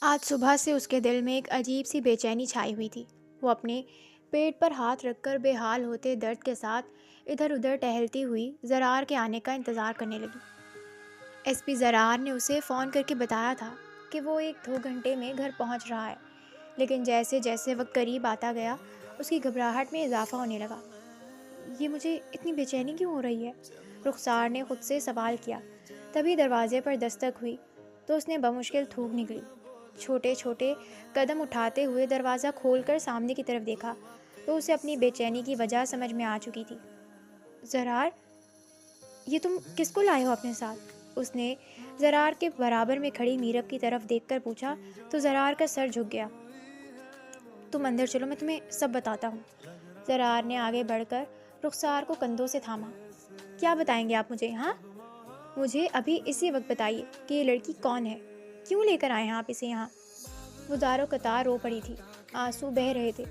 آج صبح سے اس کے دل میں ایک عجیب سی بے چینی چھائی ہوئی تھی۔ وہ اپنے پیٹ پر ہاتھ رکھ کر بے حال ہوتے درد کے ساتھ ادھر ادھر ٹہلتی ہوئی زرار کے آنے کا انتظار کرنے لگی۔ ایس پی زرار نے اسے فون کر کے بتایا تھا کہ وہ 1-2 گھنٹے میں گھر پہنچ رہا ہے، لیکن جیسے جیسے وقت قریب آتا گیا اس کی گھبراہٹ میں اضافہ ہونے لگا۔ یہ مجھے اتنی بے چینی کیوں ہو رہی ہے؟ رخسار نے خود سے سوال کیا۔ تبھی دروازے پر دستک ہوئی تو اس نے بمشکل تھوک نکلی۔ چھوٹے چھوٹے قدم اٹھاتے ہوئے دروازہ کھول کر سامنے کی طرف دیکھا تو اسے اپنی بے چینی کی وجہ سمجھ میں آ چکی تھی۔ زرار، یہ تم کس کو لائے ہو اپنے ساتھ؟ اس نے زرار کے برابر میں کھڑی میرب کی طرف دیکھ کر پوچھا تو زرار کا سر جھک گیا۔ تم اندر چلو، میں تمہیں سب بتاتا ہوں۔ زرار نے آگے بڑھ کر رخسار کو کندھوں سے تھاما۔ کیا بتائیں گے آپ مجھے؟ ہاں، مجھے ابھی اسی وقت بتائیے کہ یہ لڑکی کون ہے، کیوں لے کر آئے ہیں آپ اسے یہاں؟ وہ دارو قطار رو پڑی تھی، آنسو بہہ رہے تھے۔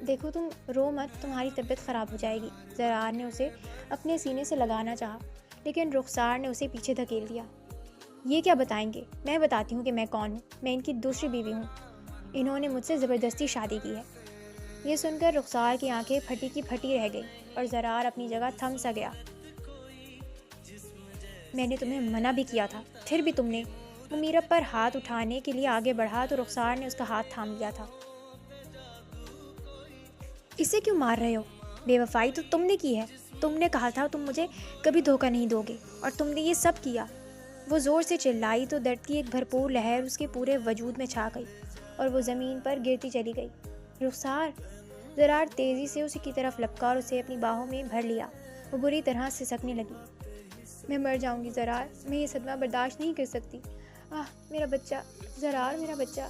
دیکھو تم رو مت، تمہاری طبیعت خراب ہو جائے گی۔ زرار نے اسے اپنے سینے سے لگانا چاہا لیکن رخسار نے اسے پیچھے دھکیل دیا۔ یہ کیا بتائیں گے؟ میں بتاتی ہوں کہ میں کون ہوں۔ میں ان کی دوسری بیوی ہوں، انہوں نے مجھ سے زبردستی شادی کی ہے۔ یہ سن کر رخسار کی آنکھیں پھٹی کی پھٹی رہ گئیں اور زرار اپنی جگہ تھم سا گیا۔ میں نے تمہیں منع بھی کیا تھا، پھر بھی تم نے… وہ میرب پر ہاتھ اٹھانے کے لیے آگے بڑھا تو رخسار نے اس کا ہاتھ تھام لیا تھا۔ اسے کیوں مار رہے ہو؟ بے وفائی تو تم نے کی ہے، تم نے کہا تھا تم مجھے کبھی دھوکہ نہیں دو گے اور تم نے یہ سب کیا۔ وہ زور سے چلائی تو درد کی ایک بھرپور لہر اس کے پورے وجود میں چھا گئی اور وہ زمین پر گرتی چلی گئی۔ رخسار! زرار تیزی سے اسی کی طرف لپکا اور اسے اپنی باہوں میں بھر لیا۔ وہ بری طرح سسکنے لگی۔ میں مر جاؤں گی زرار، میں یہ صدمہ برداشت نہیں کر سکتی۔ میرا بچہ، زرار میرا بچہ۔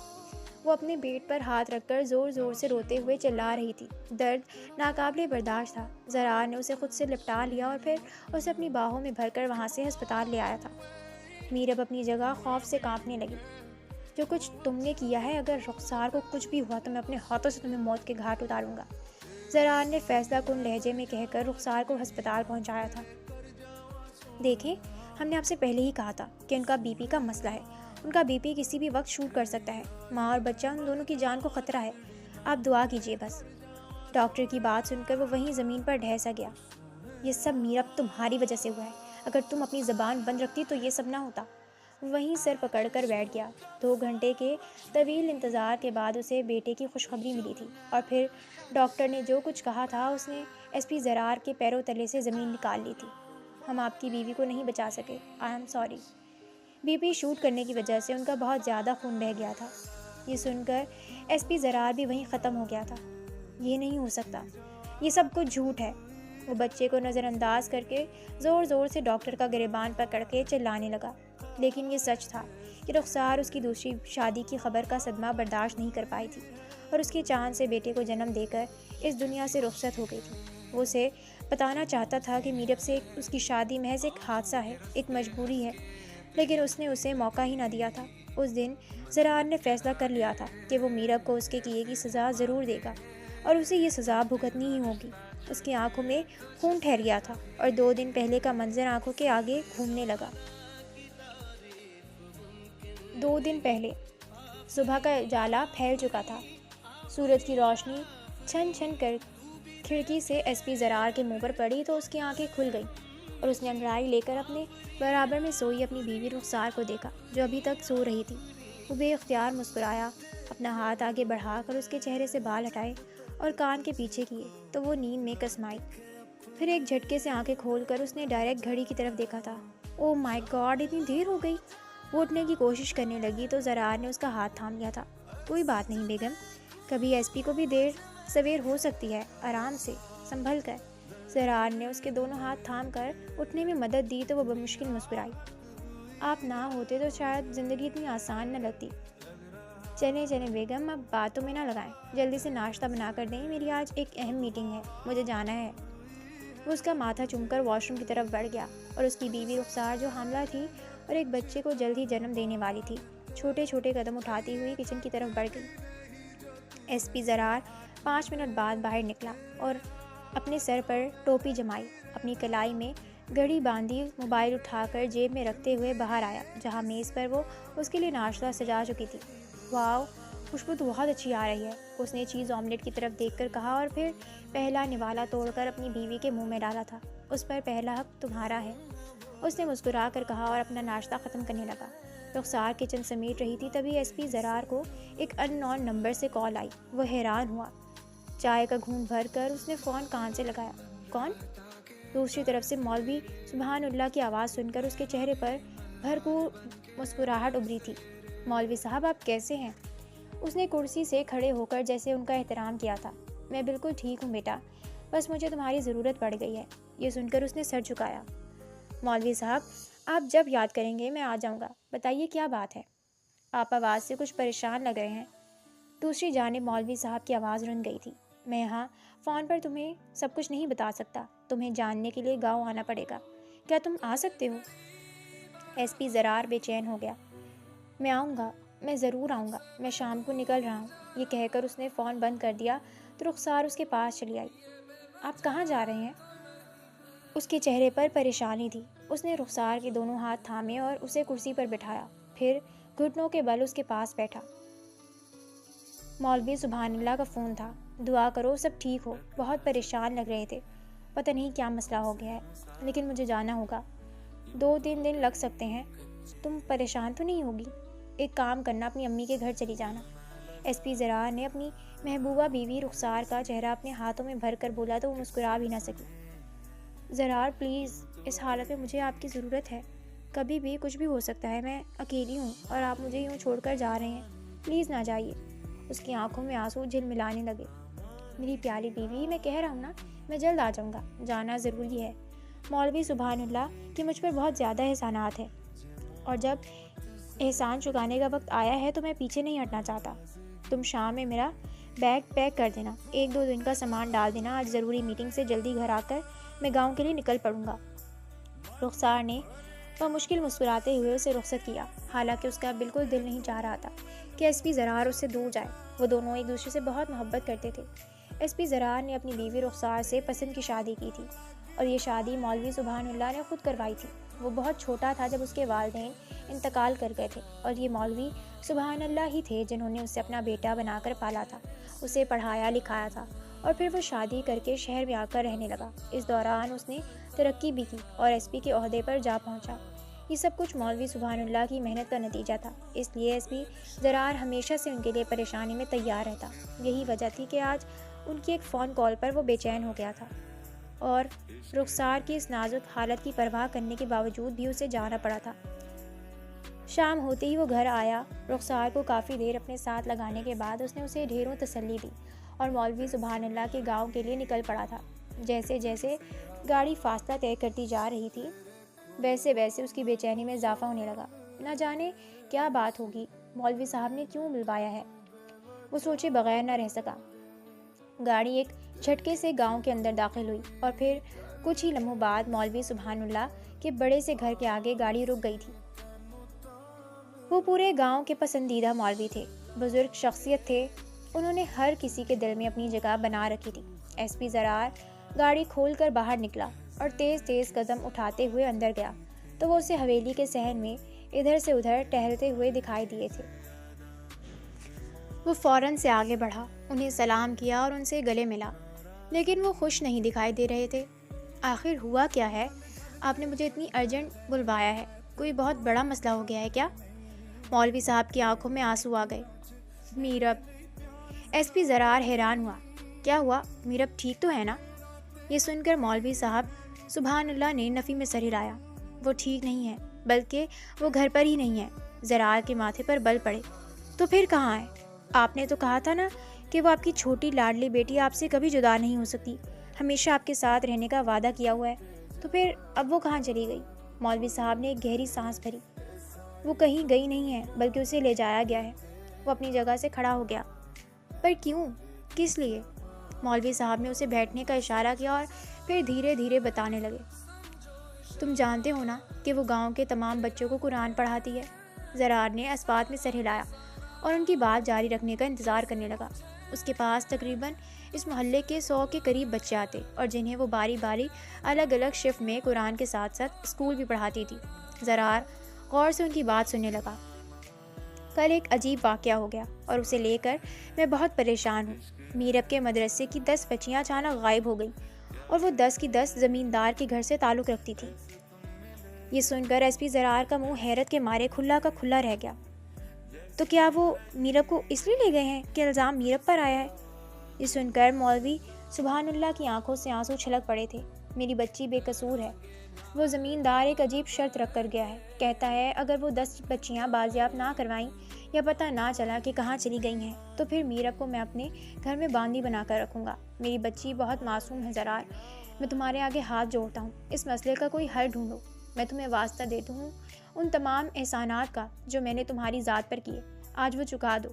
وہ اپنے پیٹ پر ہاتھ رکھ کر زور زور سے روتے ہوئے چلا رہی تھی۔ درد ناقابل برداشت تھا۔ زرار نے اسے خود سے لپٹا لیا اور پھر اسے اپنی باہوں میں بھر کر وہاں سے ہسپتال لے آیا تھا۔ میرب اپنی جگہ خوف سے کانپنے لگی۔ جو کچھ تم نے کیا ہے، اگر رخسار کو کچھ بھی ہوا تو میں اپنے ہاتھوں سے تمہیں موت کے گھاٹ اتاروں گا، زرار نے فیصلہ کن لہجے میں کہہ کر رخسار کو ہسپتال پہنچایا تھا۔ دیکھیں، ہم نے آپ سے پہلے ہی کہا تھا کہ ان کا بی پی کا مسئلہ ہے، ان کا بی پی کسی بھی وقت شوٹ کر سکتا ہے۔ ماں اور بچہ، ان دونوں کی جان کو خطرہ ہے، آپ دعا کیجیے بس۔ ڈاکٹر کی بات سن کر وہ وہیں زمین پر ڈھہ سا گیا۔ یہ سب میرب تمہاری وجہ سے ہوا ہے، اگر تم اپنی زبان بند رکھتی تو یہ سب نہ ہوتا۔ وہیں سر پکڑ کر بیٹھ گیا۔ 2 گھنٹے کے طویل انتظار کے بعد اسے بیٹے کی خوشخبری ملی تھی اور پھر ڈاکٹر نے جو کچھ کہا تھا اس نے ایس پی زرار کے پیروں تلے سے زمین نکال لی تھی۔ ہم آپ کی بیوی کو نہیں بچا سکے، I am sorry. B P shoot کرنے کی وجہ سے ان کا بہت زیادہ خون بہہ گیا تھا۔ یہ سن کر ایس پی زرار بھی وہیں ختم ہو گیا تھا۔ یہ نہیں ہو سکتا، یہ سب کچھ جھوٹ ہے۔ وہ بچے کو نظر انداز کر کے زور زور سے ڈاکٹر کا گریبان پکڑ کے چلانے لگا، لیکن یہ سچ تھا کہ رخسار اس کی دوسری شادی کی خبر کا صدمہ برداشت نہیں کر پائی تھی اور اس کے چاند سے بیٹے کو جنم دے کر اس دنیا سے رخصت ہو گئی تھی۔ وہ اسے بتانا چاہتا تھا کہ میرب سے اس کی شادی محض ایک حادثہ ہے، ایک مجبوری ہے، لیکن اس نے اسے موقع ہی نہ دیا تھا۔ اس دن زرار نے فیصلہ کر لیا تھا کہ وہ میرب کو اس کے کیے کی سزا ضرور دے گا اور اسے یہ سزا بھگتنی ہی ہوگی۔ اس کی آنکھوں میں خون ٹھہر گیا تھا اور 2 دن پہلے کا منظر آنکھوں کے آگے گھومنے لگا۔ 2 دن پہلے صبح کا اجالا پھیل چکا تھا۔ سورج کی روشنی چھن چھن کر کھڑکی سے ایس پی زرار کے منہ پر پڑی تو اس کی آنکھیں کھل گئیں اور اس نے انگڑائی لے کر اپنے برابر میں سوئی اپنی بیوی رخسار کو دیکھا جو ابھی تک سو رہی تھی۔ وہ بے اختیار مسکرایا، اپنا ہاتھ آگے بڑھا کر اس کے چہرے سے بال ہٹائے اور کان کے پیچھے کیے تو وہ نیند میں کسمائی۔ پھر ایک جھٹکے سے آنکھیں کھول کر اس نے ڈائریکٹ گھڑی کی طرف دیکھا تھا۔ او مائی گاڈ، اتنی دیر ہو گئی۔ وہ اٹھنے کی کوشش کرنے لگی تو زرار نے اس کا ہاتھ تھام لیا تھا۔ کوئی بات نہیں بیگم، کبھی ایس پی کو بھی دیر سویر ہو سکتی ہے، آرام سے، سنبھل کر۔ زرار نے اس کے دونوں ہاتھ تھام کر اٹھنے میں مدد دی تو وہ بمشکل مسکرائی۔ آپ نہ ہوتے تو شاید زندگی اتنی آسان نہ لگتی۔ چلیں چلیں بیگم، اب باتوں میں نہ لگائیں، جلدی سے ناشتہ بنا کر دیں، میری آج ایک اہم میٹنگ ہے، مجھے جانا ہے۔ وہ اس کا ماتھا چوم کر واش روم کی طرف بڑھ گیا اور اس کی بیوی رخسار جو حاملہ تھی اور ایک بچے کو جلد ہی جنم دینے والی تھی، چھوٹے چھوٹے قدم اٹھاتی ہوئی کچن کی طرف بڑھ گئی۔ ایس پی زرار 5 منٹ بعد باہر نکلا اور اپنے سر پر ٹوپی جمائی، اپنی کلائی میں گھڑی باندھی موبائل اٹھا کر جیب میں رکھتے ہوئے باہر آیا جہاں میز پر وہ اس کے لیے ناشتہ سجا چکی تھی۔ واو، خوشبو تو بہت اچھی آ رہی ہے، اس نے چیز آملیٹ کی طرف دیکھ کر کہا اور پھر پہلا نوالا توڑ کر اپنی بیوی کے منہ میں ڈالا تھا۔ اس پر پہلا حق تمہارا ہے، اس نے مسکرا کر کہا اور اپنا ناشتہ ختم کرنے لگا۔ رخسار کچن سمیٹ رہی تھی تبھی ایس پی زرار کو ایک ان نون نمبر سے کال آئی۔ وہ حیران ہوا۔ چائے کا گھونٹ بھر کر اس نے فون کان سے لگایا۔ کون؟ دوسری طرف سے مولوی سبحان اللہ کی آواز سن کر اس کے چہرے پر بھرپور مسکراہٹ ابھری تھی۔ مولوی صاحب آپ کیسے ہیں؟ اس نے کرسی سے کھڑے ہو کر جیسے ان کا احترام کیا تھا۔ میں بالکل ٹھیک ہوں بیٹا، بس مجھے تمہاری ضرورت پڑ گئی ہے۔ یہ سن کر اس نے سر جھکایا۔ مولوی صاحب آپ جب یاد کریں گے میں آ جاؤں گا، بتائیے کیا بات ہے؟ آپ آواز سے کچھ پریشان لگ رہے ہیں۔ دوسری جانب مولوی صاحب کی آواز رن گئی تھی۔ میں یہاں فون پر تمہیں سب کچھ نہیں بتا سکتا، تمہیں جاننے کے لیے گاؤں آنا پڑے گا، کیا تم آ سکتے ہو؟ ایس پی زرار بے چین ہو گیا۔ میں آؤں گا، میں ضرور آؤں گا، میں شام کو نکل رہا ہوں۔ یہ کہہ کر اس نے فون بند کر دیا تو رخسار اس کے پاس چلی آئی۔ آپ کہاں جا رہے ہیں؟ اس کے چہرے پر پریشانی تھی۔ اس نے رخسار کے دونوں ہاتھ تھامے اور اسے کرسی پر بٹھایا، پھر گھٹنوں کے بل اس کے پاس بیٹھا۔ مولوی سبحان اللہ کا فون تھا۔ دعا کرو سب ٹھیک ہو، بہت پریشان لگ رہے تھے، پتہ نہیں کیا مسئلہ ہو گیا ہے، لیکن مجھے جانا ہوگا، 2-3 دن لگ سکتے ہیں۔ تم پریشان تو نہیں ہوگی؟ ایک کام کرنا، اپنی امی کے گھر چلی جانا۔ ایس پی زرار نے اپنی محبوبہ بیوی رخسار کا چہرہ اپنے ہاتھوں میں بھر کر بولا تو وہ مسکرا بھی نہ سکی۔ زرار پلیز، اس حالت میں مجھے آپ کی ضرورت ہے، کبھی بھی کچھ بھی ہو سکتا ہے، میں اکیلی ہوں اور آپ مجھے یوں چھوڑ کر جا رہے ہیں، پلیز نہ جائیے۔ اس کی آنکھوں میں آنسو جھلملانے لگے۔ میری پیاری بیوی، میں کہہ رہا ہوں نا، میں جلد آ جاؤں گا، جانا ضروری ہے۔ مولوی سبحان اللہ کہ مجھ پر بہت زیادہ احسانات ہیں، اور جب احسان چکانے کا وقت آیا ہے تو میں پیچھے نہیں ہٹنا چاہتا۔ تم شام میں میرا بیگ پیک کر دینا، 1-2 دن کا سامان ڈال دینا، آج ضروری میٹنگ سے جلدی گھر آ کر میں گاؤں کے لیے نکل پڑوں گا۔ رخسار نے مشکل مسکراتے ہوئے اسے رخصت کیا، حالانکہ اس کا بالکل دل نہیں چاہ رہا تھا کہ ایس پی زرار اس سے دور جائے۔ وہ دونوں ایک دوسرے سے بہت محبت کرتے تھے۔ ایس پی زرار نے اپنی بیوی رخسار سے پسند کی شادی کی تھی، اور یہ شادی مولوی سبحان اللہ نے خود کروائی تھی۔ وہ بہت چھوٹا تھا جب اس کے والدین انتقال کر گئے تھے، اور یہ مولوی سبحان اللہ ہی تھے جنہوں نے اسے اپنا بیٹا بنا کر پالا تھا، اسے پڑھایا لکھایا تھا، اور پھر وہ شادی کر کے شہر میں آ کر رہنے لگا۔ اس دوران اس نے ترقی بھی کی اور ایس پی کے عہدے پر جا پہنچا۔ یہ سب کچھ مولوی سبحان اللہ کی محنت کا نتیجہ تھا، اس لیے ایس پی زرار ہمیشہ سے ان کے لیے پریشانی میں تیار رہتا۔ یہی وجہ تھی کہ آج ان کی ایک فون کال پر وہ بے چین ہو گیا تھا، اور رخسار کی اس نازک حالت کی پرواہ کرنے کے باوجود بھی اسے جانا پڑا تھا۔ شام ہوتے ہی وہ گھر آیا۔ رخسار کو کافی دیر اپنے ساتھ لگانے کے بعد اس نے اسے ڈھیروں تسلی دی اور مولوی سبحان اللہ کے گاؤں کے لیے نکل پڑا تھا۔ جیسے جیسے گاڑی فاصلہ طے کرتی جا رہی تھی ویسے ویسے اس کی بے چینی میں اضافہ ہونے لگا۔ نہ جانے کیا بات ہوگی، مولوی صاحب نے کیوں بلوایا ہے، وہ سوچے بغیر نہ رہ سکا۔ گاڑی ایک جھٹکے سے گاؤں کے اندر داخل ہوئی، اور پھر کچھ ہی لمحوں بعد مولوی سبحان اللہ کے بڑے سے گھر کے آگے گاڑی رک گئی تھی۔ وہ پورے گاؤں کے پسندیدہ مولوی تھے، بزرگ شخصیت تھے، انہوں نے ہر کسی کے دل میں اپنی جگہ بنا رکھی تھی۔ ایس پی زرار گاڑی کھول کر باہر نکلا اور تیز تیز قدم اٹھاتے ہوئے اندر گیا تو وہ اسے حویلی کے صحن میں ادھر سے ادھر ٹہلتے ہوئے دکھائی دیے تھے۔ وہ فوراً سے آگے بڑھا، انہیں سلام کیا اور ان سے گلے ملا، لیکن وہ خوش نہیں دکھائی دے رہے تھے۔ آخر ہوا کیا ہے؟ آپ نے مجھے اتنی ارجنٹ بلوایا ہے، کوئی بہت بڑا مسئلہ ہو گیا ہے کیا؟ مولوی صاحب کی آنکھوں میں آنسو آ گئے۔ میرب، ایس پی زرار حیران ہوا۔ کیا ہوا؟ میرب ٹھیک تو ہے نا؟ یہ سن کر مولوی صاحب سبحان اللہ نے نفی میں سر ہلایا۔ وہ ٹھیک نہیں ہے، بلکہ وہ گھر پر ہی نہیں ہے۔ زرار کے ماتھے پر بل پڑے۔ تو پھر کہاں ہے؟ آپ نے تو کہا تھا نا کہ وہ آپ کی چھوٹی لاڈلی بیٹی آپ سے کبھی جدا نہیں ہو سکتی، ہمیشہ آپ کے ساتھ رہنے کا وعدہ کیا ہوا ہے، تو پھر اب وہ کہاں چلی گئی؟ مولوی صاحب نے ایک گہری سانس بھری۔ وہ کہیں گئی نہیں ہے، بلکہ اسے لے جایا گیا ہے۔ وہ اپنی جگہ سے کھڑا ہو گیا۔ پر کیوں؟ کس لیے؟ مولوی صاحب نے اسے بیٹھنے کا اشارہ کیا اور پھر دھیرے دھیرے بتانے لگے۔ تم جانتے ہو نا کہ وہ گاؤں کے تمام بچوں کو قرآن پڑھاتی ہے۔ زرار نے اسبات میں سر ہلایا اور ان کی بات جاری رکھنے کا انتظار کرنے لگا۔ اس کے پاس تقریباً اس محلے کے 100 کے قریب بچے آتے اور جنہیں وہ باری باری الگ الگ شفٹ میں قرآن کے ساتھ ساتھ اسکول بھی پڑھاتی تھی۔ زرار غور سے ان کی بات سننے لگا۔ کل ایک عجیب واقعہ ہو گیا اور اسے لے کر میں بہت پریشان ہوں۔ میرب کے مدرسے کی 10 بچیاں اچانک غائب ہو گئیں اور وہ 10 کی 10 زمیندار کے گھر سے تعلق رکھتی تھی۔ یہ سن کر ایس پی زرار کا منہ حیرت کے مارے کھلا کا کھلا رہ گیا۔ تو کیا وہ میرب کو اس لیے لے گئے ہیں کہ الزام میرب پر آیا ہے؟ یہ سن کر مولوی سبحان اللہ کی آنکھوں سے آنسو چھلک پڑے تھے۔ میری بچی بے قصور ہے۔ وہ زمیندار ایک عجیب شرط رکھ کر گیا ہے، کہتا ہے اگر وہ 10 بچیاں بازیاب نہ کروائیں یا پتہ نہ چلا کہ کہاں چلی گئی ہیں تو پھر میرب کو میں اپنے گھر میں باندھی بنا کر رکھوں گا۔ میری بچی بہت معصوم ہے زرار، میں تمہارے آگے ہاتھ جوڑتا ہوں، اس مسئلے کا کوئی حل ڈھونڈو۔ میں تمہیں واسطہ دیتا ہوں ان تمام احسانات کا جو میں نے تمہاری ذات پر کیے، آج وہ چکا دو۔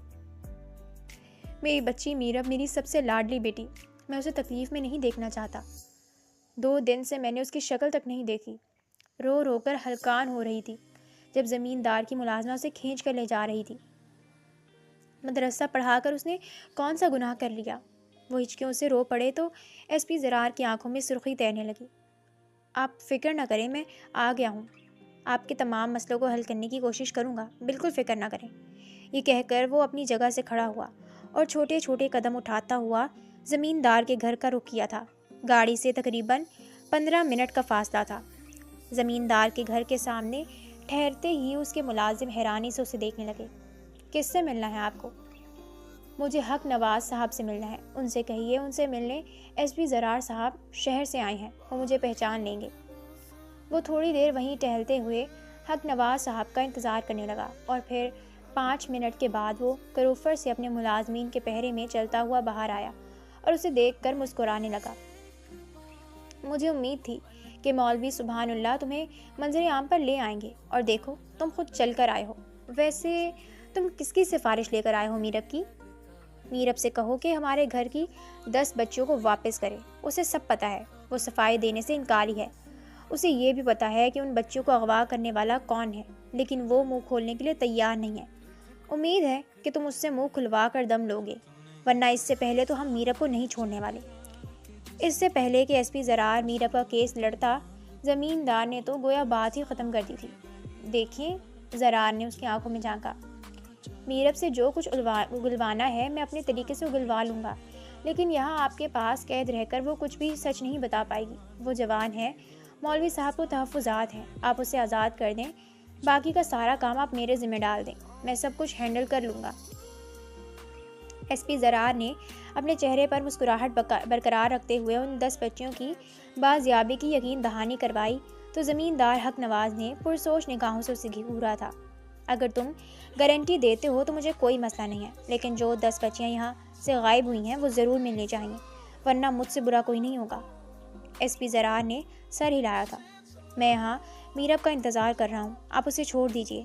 میری بچی میرب میری سب سے لاڈلی بیٹی، میں اسے تکلیف میں نہیں دیکھنا چاہتا۔ 2 دن سے میں نے اس کی شکل تک نہیں دیکھی۔ رو رو کر ہلکان ہو رہی تھی جب زمیندار کی ملازمہ اسے کھینچ کر لے جا رہی تھی۔ مدرسہ پڑھا کر اس نے کون سا گناہ کر لیا؟ وہ ہچکیوں سے رو پڑے تو ایس پی زرار کی آنکھوں میں سرخی تیرنے لگی۔ آپ فکر نہ کریں، میں آ گیا ہوں، آپ کے تمام مسئلوں کو حل کرنے کی کوشش کروں گا، بالکل فکر نہ کریں۔ یہ کہہ کر وہ اپنی جگہ سے کھڑا ہوا اور چھوٹے چھوٹے قدم اٹھاتا ہوا زمیندار کے گھر کا رخ کیا تھا۔ گاڑی سے تقریباً 15 منٹ کا فاصلہ تھا۔ زمیندار کے گھر کے سامنے ٹھہرتے ہی اس کے ملازم حیرانی سے اسے دیکھنے لگے۔ کس سے ملنا ہے آپ کو؟ مجھے حق نواز صاحب سے ملنا ہے، ان سے کہیے ان سے ملنے ایس پی زرار صاحب شہر سے آئے ہیں، وہ مجھے پہچان لیں گے۔ وہ تھوڑی دیر وہیں ٹہلتے ہوئے حق نواز صاحب کا انتظار کرنے لگا اور پھر 5 منٹ کے بعد وہ کروفر سے اپنے ملازمین کے پہرے میں چلتا ہوا باہر آیا اور اسے دیکھ کر مسکرانے لگا۔ مجھے امید تھی کہ مولوی سبحان اللہ تمہیں منظر عام پر لے آئیں گے، اور دیکھو تم خود چل کر آئے ہو۔ ویسے تم کس کی سفارش لے کر آئے ہو میرب کی؟ میرب سے کہو کہ ہمارے گھر کی 10 بچیوں کو واپس کرے، اسے سب پتہ ہے، وہ صفائی دینے سے انکاری ہے۔ اسے یہ بھی پتہ ہے کہ ان بچیوں کو اغوا کرنے والا کون ہے، لیکن وہ منہ کھولنے کے لیے تیار نہیں ہے۔ امید ہے کہ تم اس سے منہ کھلوا کر دم لوگے، ورنہ اس سے پہلے تو ہم میرب کو نہیں چھوڑنے والے۔ اس سے پہلے کہ ایس پی زرار میرب کا کیس لڑتا، زمیندار نے تو گویا بات ہی ختم کر دی تھی۔ دیکھیں، زرار نے اس کی آنکھوں میں جھانکا، میرب سے جو کچھ اگلوانا ہے میں اپنے طریقے سے اگلوا لوں گا، لیکن یہاں آپ کے پاس قید رہ کر وہ کچھ بھی سچ نہیں بتا پائے گی۔ وہ جوان ہے، مولوی صاحب کو تحفظات ہیں، آپ اسے آزاد کر دیں، باقی کا سارا کام آپ میرے ذمہ ڈال دیں، میں سب کچھ ہینڈل کر لوں گا۔ ایس پی زرار نے اپنے چہرے پر مسکراہٹ برقرار رکھتے ہوئے ان 10 بچیوں کی بازیابی کی یقین دہانی کروائی تو زمیندار حق نواز نے پرسوچ نگاہوں سے اسے گھورا تھا۔ اگر تم گارنٹی دیتے ہو تو مجھے کوئی مسئلہ نہیں ہے، لیکن جو 10 بچیاں یہاں سے غائب ہوئی ہیں وہ ضرور ملنی چاہیے، ورنہ مجھ سے برا کوئی نہیں ہوگا۔ ایس پی زرار نے سر ہلایا تھا۔ میں یہاں میرب کا انتظار کر رہا ہوں، آپ اسے چھوڑ دیجیے۔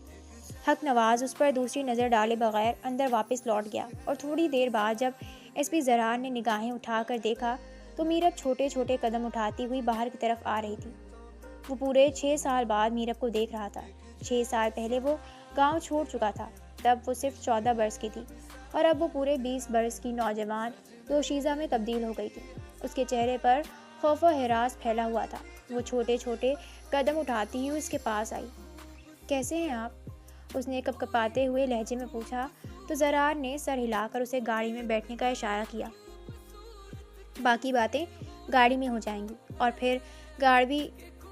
حق نواز اس پر دوسری نظر ڈالے بغیر اندر واپس لوٹ گیا اور تھوڑی دیر بعد جب ایس پی زرار نے نگاہیں اٹھا کر دیکھا تو میرب چھوٹے چھوٹے قدم اٹھاتی ہوئی باہر کی طرف آ رہی تھی۔ وہ پورے 6 سال بعد میرب کو دیکھ رہا تھا۔ 6 سال پہلے وہ گاؤں چھوڑ چکا تھا، تب وہ صرف 14 برس کی تھی اور اب وہ پورے 20 برس کی نوجوان دوشیزہ میں تبدیل ہو گئی تھی۔ اس کے چہرے پر خوف و ہراس پھیلا ہوا تھا۔ وہ چھوٹے چھوٹے قدم اٹھاتی ہوئی اس کے پاس آئی۔ کیسے ہیں آپ؟ اس نے کپکپاتے ہوئے لہجے میں پوچھا تو زرار نے سر ہلا کر اسے گاڑی میں بیٹھنے کا اشارہ کیا۔ باقی باتیں گاڑی میں ہو جائیں گی۔ اور پھر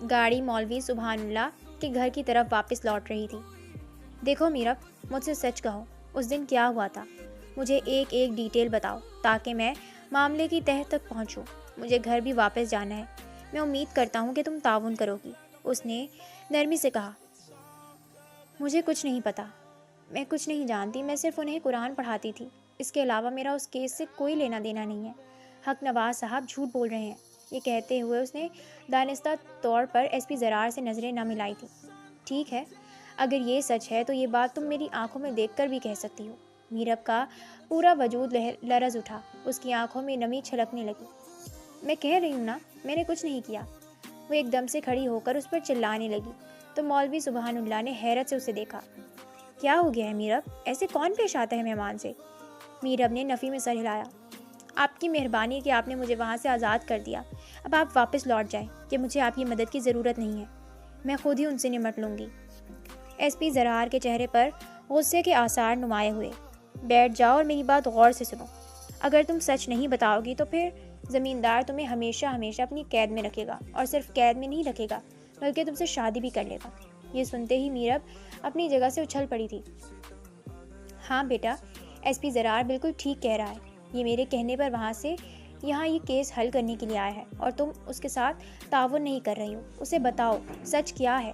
گاڑی مولوی سبحان اللہ کے گھر کی طرف واپس لوٹ رہی تھی۔ دیکھو میرب، مجھ سے سچ کہو، اس دن کیا ہوا تھا؟ مجھے ایک ایک ڈیٹیل بتاؤ تاکہ میں معاملے کی تہہ تک پہنچوں۔ مجھے گھر بھی واپس جانا ہے، میں امید کرتا ہوں کہ تم تعاون کرو گی۔ اس نے نرمی سے کہا، مجھے کچھ نہیں پتا، میں کچھ نہیں جانتی، میں صرف انہیں قرآن پڑھاتی تھی، اس کے علاوہ میرا اس کیس سے کوئی لینا دینا نہیں ہے۔ حق نواز صاحب جھوٹ بول رہے ہیں۔ یہ کہتے ہوئے اس نے دانستہ طور پر ایس پی زرار سے نظریں نہ ملائی تھیں۔ ٹھیک ہے، اگر یہ سچ ہے تو یہ بات تم میری آنکھوں میں دیکھ کر بھی کہہ سکتی ہو۔ میرب کا پورا وجود لرز اٹھا، اس کی آنکھوں میں نمی چھلکنے لگی۔ میں کہہ رہی ہوں نا، میں نے کچھ نہیں کیا۔ وہ ایک دم سے کھڑی ہو کر اس پر چلانے لگی تو مولوی سبحان اللہ نے حیرت سے اسے دیکھا۔ کیا ہو گیا ہے میرب؟ ایسے کون پیش آتا ہے مہمان سے؟ میرب نے نفی میں سر ہلایا۔ آپ کی مہربانی کہ آپ نے مجھے وہاں سے آزاد کر دیا، اب آپ واپس لوٹ جائیں کہ مجھے آپ کی مدد کی ضرورت نہیں ہے، میں خود ہی ان سے نمٹ لوں گی۔ ایس پی زرار کے چہرے پر غصے کے آثار نمایاں ہوئے۔ بیٹھ جاؤ اور میری بات غور سے سنو، اگر تم سچ نہیں بتاؤ گی تو پھر زمیندار تمہیں ہمیشہ ہمیشہ اپنی قید میں رکھے گا، اور صرف قید میں نہیں رکھے گا بلکہ تم سے شادی بھی کر لے گا۔ یہ سنتے ہی میرب اپنی جگہ سے اچھل پڑی تھی۔ ہاں بیٹا، ایس پی زرار بالکل ٹھیک کہہ رہا ہے، یہ میرے کہنے پر وہاں سے یہاں یہ کیس حل کرنے کے لیے آیا ہے اور تم اس کے ساتھ تعاون نہیں کر رہی ہو۔ اسے بتاؤ سچ کیا ہے،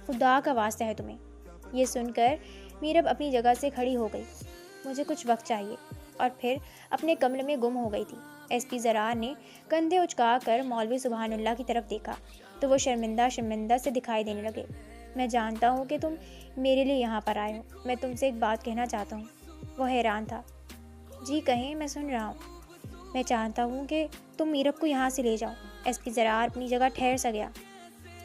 خدا کا واسطہ ہے تمہیں۔ یہ سن کر میرب اپنی جگہ سے کھڑی ہو گئی۔ مجھے کچھ وقت چاہیے، اور پھر اپنے کمرے میں گم ہو گئی تھی۔ ایس پی زرار نے کندھے اچکا کر مولوی سبحان اللہ کی طرف دیکھا تو وہ شرمندہ شرمندہ سے دکھائی دینے لگے۔ میں جانتا ہوں کہ تم میرے لیے یہاں پر آئے ہو، میں تم سے ایک بات کہنا چاہتا ہوں۔ وہ حیران تھا۔ جی کہیں، میں سن رہا ہوں۔ میں چاہتا ہوں کہ تم میرب کو یہاں سے لے جاؤ۔ ایس پی زرار اپنی جگہ ٹھہر سا گیا۔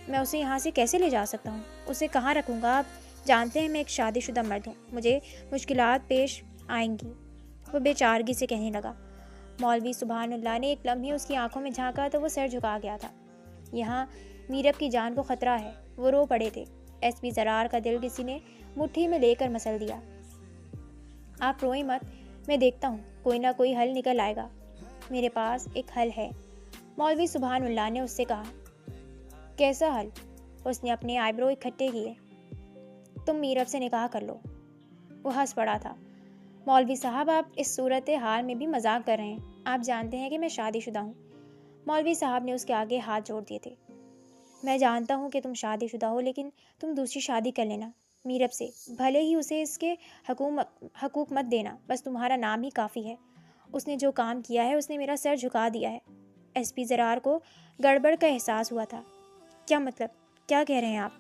میں اسے یہاں سے کیسے لے جا سکتا ہوں؟ اسے کہاں رکھوں گا؟ آپ جانتے ہیں میں ایک شادی شدہ مرد ہوں، مجھے مشکلات پیش آئیں گی، وہ بے چارگی سے کہنے لگا۔ مولوی سبحان اللہ نے ایک لمحے اس کی آنکھوں میں جھانکا تو وہ سر جھکا گیا تھا۔ یہاں میرب کی جان کو خطرہ ہے، وہ رو پڑے تھے۔ ایس پی زرار کا دل کسی نے مٹھی میں لے کر مسل دیا۔ آپ روئیں مت، میں دیکھتا ہوں، کوئی نہ کوئی حل نکل آئے گا۔ میرے پاس ایک حل ہے، مولوی سبحان اللہ نے اس سے کہا۔ کیسا حل؟ اس نے اپنے آئی برو اکٹھے کیے۔ تم میرب سے نکاح کر لو۔ وہ ہنس پڑا تھا۔ مولوی صاحب، آپ اس صورت حال میں بھی مذاق کر رہے ہیں، آپ جانتے ہیں کہ میں شادی شدہ ہوں۔ مولوی صاحب نے اس کے آگے ہاتھ جوڑ دیے تھے۔ میں جانتا ہوں کہ تم شادی شدہ ہو، لیکن تم دوسری شادی کر لینا میرب سے، بھلے ہی اسے اس کے حقوق مت دینا، بس تمہارا نام ہی کافی ہے۔ اس نے جو کام کیا ہے، اس نے میرا سر جھکا دیا ہے۔ ایس پی زرار کو گڑبڑ کا احساس ہوا تھا۔ کیا مطلب؟ کیا کہہ رہے ہیں آپ؟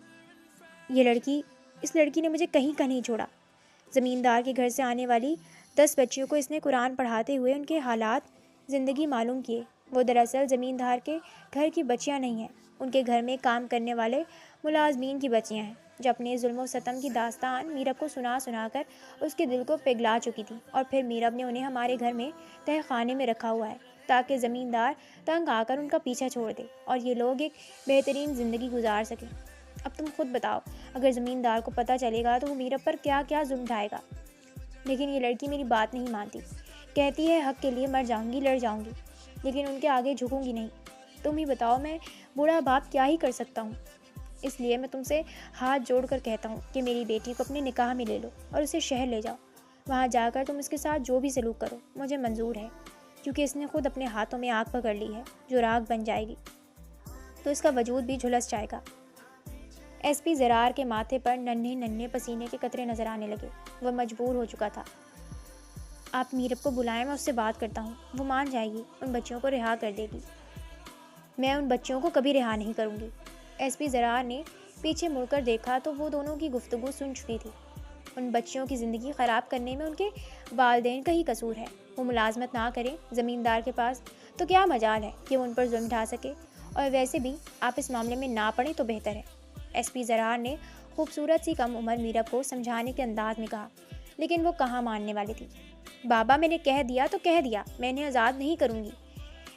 اس لڑکی نے مجھے کہیں کا نہیں چھوڑا۔ زمیندار کے گھر سے آنے والی 10 بچیوں کو اس نے قرآن پڑھاتے ہوئے ان کے حالات زندگی معلوم کیے۔ وہ دراصل زمیندار کے گھر کی بچیاں نہیں ہیں، ان کے گھر میں کام کرنے والے ملازمین کی بچیاں ہیں، جو اپنے ظلم و ستم کی داستان میرب کو سنا سنا کر اس کے دل کو پگھلا چکی تھی، اور پھر میرب نے انہیں ہمارے گھر میں تہہ خانے میں رکھا ہوا ہے تاکہ زمیندار تنگ آ کر ان کا پیچھا چھوڑ دے اور یہ لوگ ایک بہترین زندگی گزار سکیں۔ اب تم خود بتاؤ، اگر زمیندار کو پتہ چلے گا تو وہ میرب پر کیا کیا ظلم ڈھائے گا۔ لیکن یہ لڑکی میری بات نہیں مانتی، کہتی ہے حق کے لیے مر جاؤں گی، لڑ جاؤں گی، لیکن ان کے آگے جھکوں گی نہیں۔ تم ہی بتاؤ، میں بوڑھا باپ کیا ہی کر سکتا ہوں؟ اس لیے میں تم سے ہاتھ جوڑ کر کہتا ہوں کہ میری بیٹی کو اپنے نکاح میں لے لو اور اسے شہر لے جاؤ۔ وہاں جا کر تم اس کے ساتھ جو بھی سلوک کرو مجھے منظور ہے، کیونکہ اس نے خود اپنے ہاتھوں میں آگ پکڑ لی ہے جو راکھ بن جائے گی تو اس کا وجود بھی جھلس جائے گا۔ ایس پی زرار کے ماتھے پر ننھے ننھے پسینے کے قطرے نظر آنے لگے۔ وہ مجبور ہو چکا تھا۔ آپ میرب کو بلائیں، میں اس سے بات کرتا ہوں، وہ مان جائے گی، ان بچیوں کو رہا کر دے گی۔ میں ان بچیوں کو کبھی رہا نہیں کروں گی۔ ایس پی زرار نے پیچھے مڑ کر دیکھا تو وہ دونوں کی گفتگو سن چکی تھی۔ ان بچیوں کی زندگی خراب کرنے میں ان کے والدین کا ہی قصور ہے۔ وہ ملازمت نہ کریں زمیندار کے پاس تو کیا مجال ہے کہ وہ ان پر ظلم ڈھا سکے، اور ویسے بھی آپ اس معاملے میں نہ پڑیں تو بہتر ہے۔ ایس پی زرار نے خوبصورت سی کم عمر میرب کو سمجھانے کے انداز میں کہا، لیکن وہ کہاں ماننے والی تھی۔ بابا، میں نے کہہ دیا تو کہہ دیا، میں انہیں آزاد نہیں کروں گی۔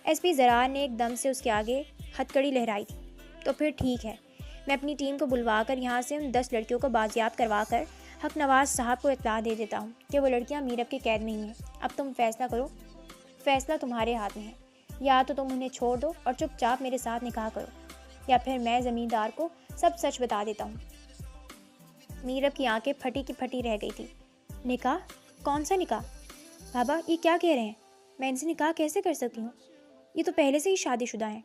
ایس پی زرار نے ایک دم سے اس کے آگے ہتھکڑی لہرائی تھی۔ تو پھر ٹھیک ہے، میں اپنی ٹیم کو بلوا کر یہاں سے ان 10 لڑکیوں کو بازیاب کروا کر حق نواز صاحب کو اطلاع دے دیتا ہوں کہ وہ لڑکیاں میرب کے قید میں ہی ہیں۔ اب تم فیصلہ کرو، فیصلہ تمہارے ہاتھ میں ہے۔ یا تو تم انہیں چھوڑ دو اور چپ چاپ میرے ساتھ نکاح کرو، یا پھر میں زمیندار کو سب سچ بتا دیتا ہوں۔ میرب کی آنکھیں پھٹی کی پھٹی رہ گئی تھی۔ نکاح؟ کون سا نکاح؟ بابا، یہ کیا کہہ رہے ہیں؟ میں ان سے نکاح کیسے کر سکتی ہوں؟ یہ تو پہلے سے ہی شادی شدہ ہیں۔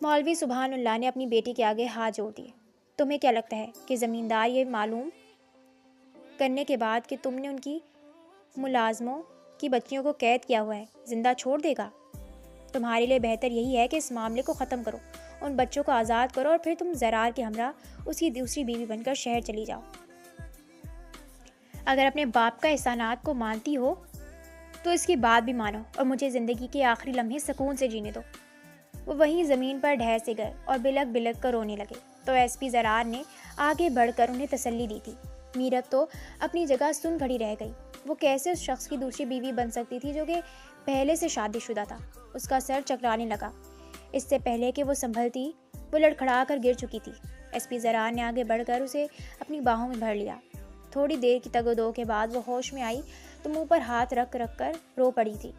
مولوی سبحان اللہ نے اپنی بیٹی کے آگے ہاتھ جوڑ دیے۔ تمہیں کیا لگتا ہے کہ زمیندار یہ معلوم کرنے کے بعد کہ تم نے ان کی ملازموں کی بچیوں کو قید کیا ہوا ہے، زندہ چھوڑ دے گا؟ تمہارے لیے بہتر یہی ہے کہ اس معاملے کو ختم کرو، ان بچوں کو آزاد کرو، اور پھر تم زرار کے ہمراہ اس کی دوسری بیوی بن کر شہر چلی جاؤ۔ اگر اپنے باپ کا احسانات کو مانتی ہو تو اس کی بات بھی مانو اور مجھے زندگی کے آخری لمحے سکون سے جینے دو۔ وہ وہیں زمین پر ڈھیر سے گئے اور بلک بلک کر رونے لگے تو ایس پی زرار نے آگے بڑھ کر انہیں تسلی دی تھی۔ میرب تو اپنی جگہ سن کھڑی رہ گئی۔ وہ کیسے اس شخص کی دوسری بیوی بن سکتی تھی جو کہ پہلے سے شادی شدہ تھا؟ اس کا سر چکرانے لگا۔ اس سے پہلے کہ وہ سنبھلتی وہ لڑکھڑا کر گر چکی تھی۔ ایس پی زرار نے آگے بڑھ کر اسے اپنی باہوں میں بھر لیا۔ تھوڑی دیر کی تگ و دو کے بعد وہ ہوش میں آئی تو منہ پر ہاتھ رکھ کر رو پڑی تھی۔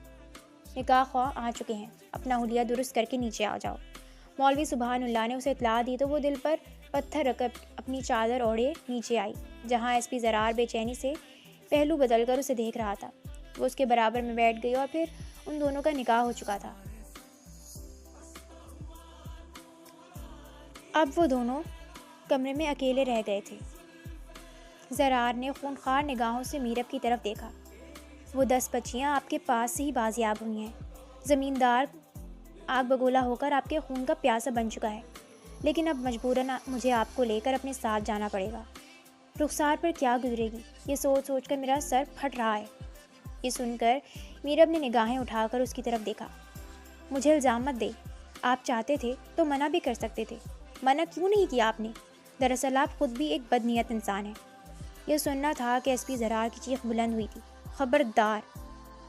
نکاح خواہ آ چکے ہیں، اپنا حلیہ درست کر کے نیچے آ جاؤ۔ مولوی سبحان اللہ نے اسے اطلاع دی تو وہ دل پر پتھر رکھ اپنی چادر اوڑھے نیچے آئی، جہاں ایس پی زرار بے چینی سے پہلو بدل کر اسے دیکھ رہا تھا۔ وہ اس کے برابر میں بیٹھ گئی اور پھر ان دونوں کا نکاح ہو چکا تھا۔ اب وہ دونوں کمرے میں اکیلے رہ گئے تھے۔ زرار نے خونخوار نگاہوں سے میرب کی طرف دیکھا۔ وہ 10 بچیاں آپ کے پاس سے ہی بازیاب ہوئی ہیں۔ زمیندار آگ بگولا ہو کر آپ کے خون کا پیاسا بن چکا ہے، لیکن اب مجبوراً مجھے آپ کو لے کر اپنے ساتھ جانا پڑے گا۔ رخسار پر کیا گزرے گی، یہ سوچ سوچ کر میرا سر پھٹ رہا ہے۔ یہ سن کر میرب نے نگاہیں اٹھا کر اس کی طرف دیکھا۔ مجھے الزام مت دے، آپ چاہتے تھے تو منع بھی کر سکتے تھے۔ منع کیوں نہیں کیا آپ نے؟ دراصل آپ خود بھی ایک بدنیت انسان ہیں۔ یہ سننا تھا کہ ایس پی زرار کی چیخ بلند ہوئی تھی۔ خبردار!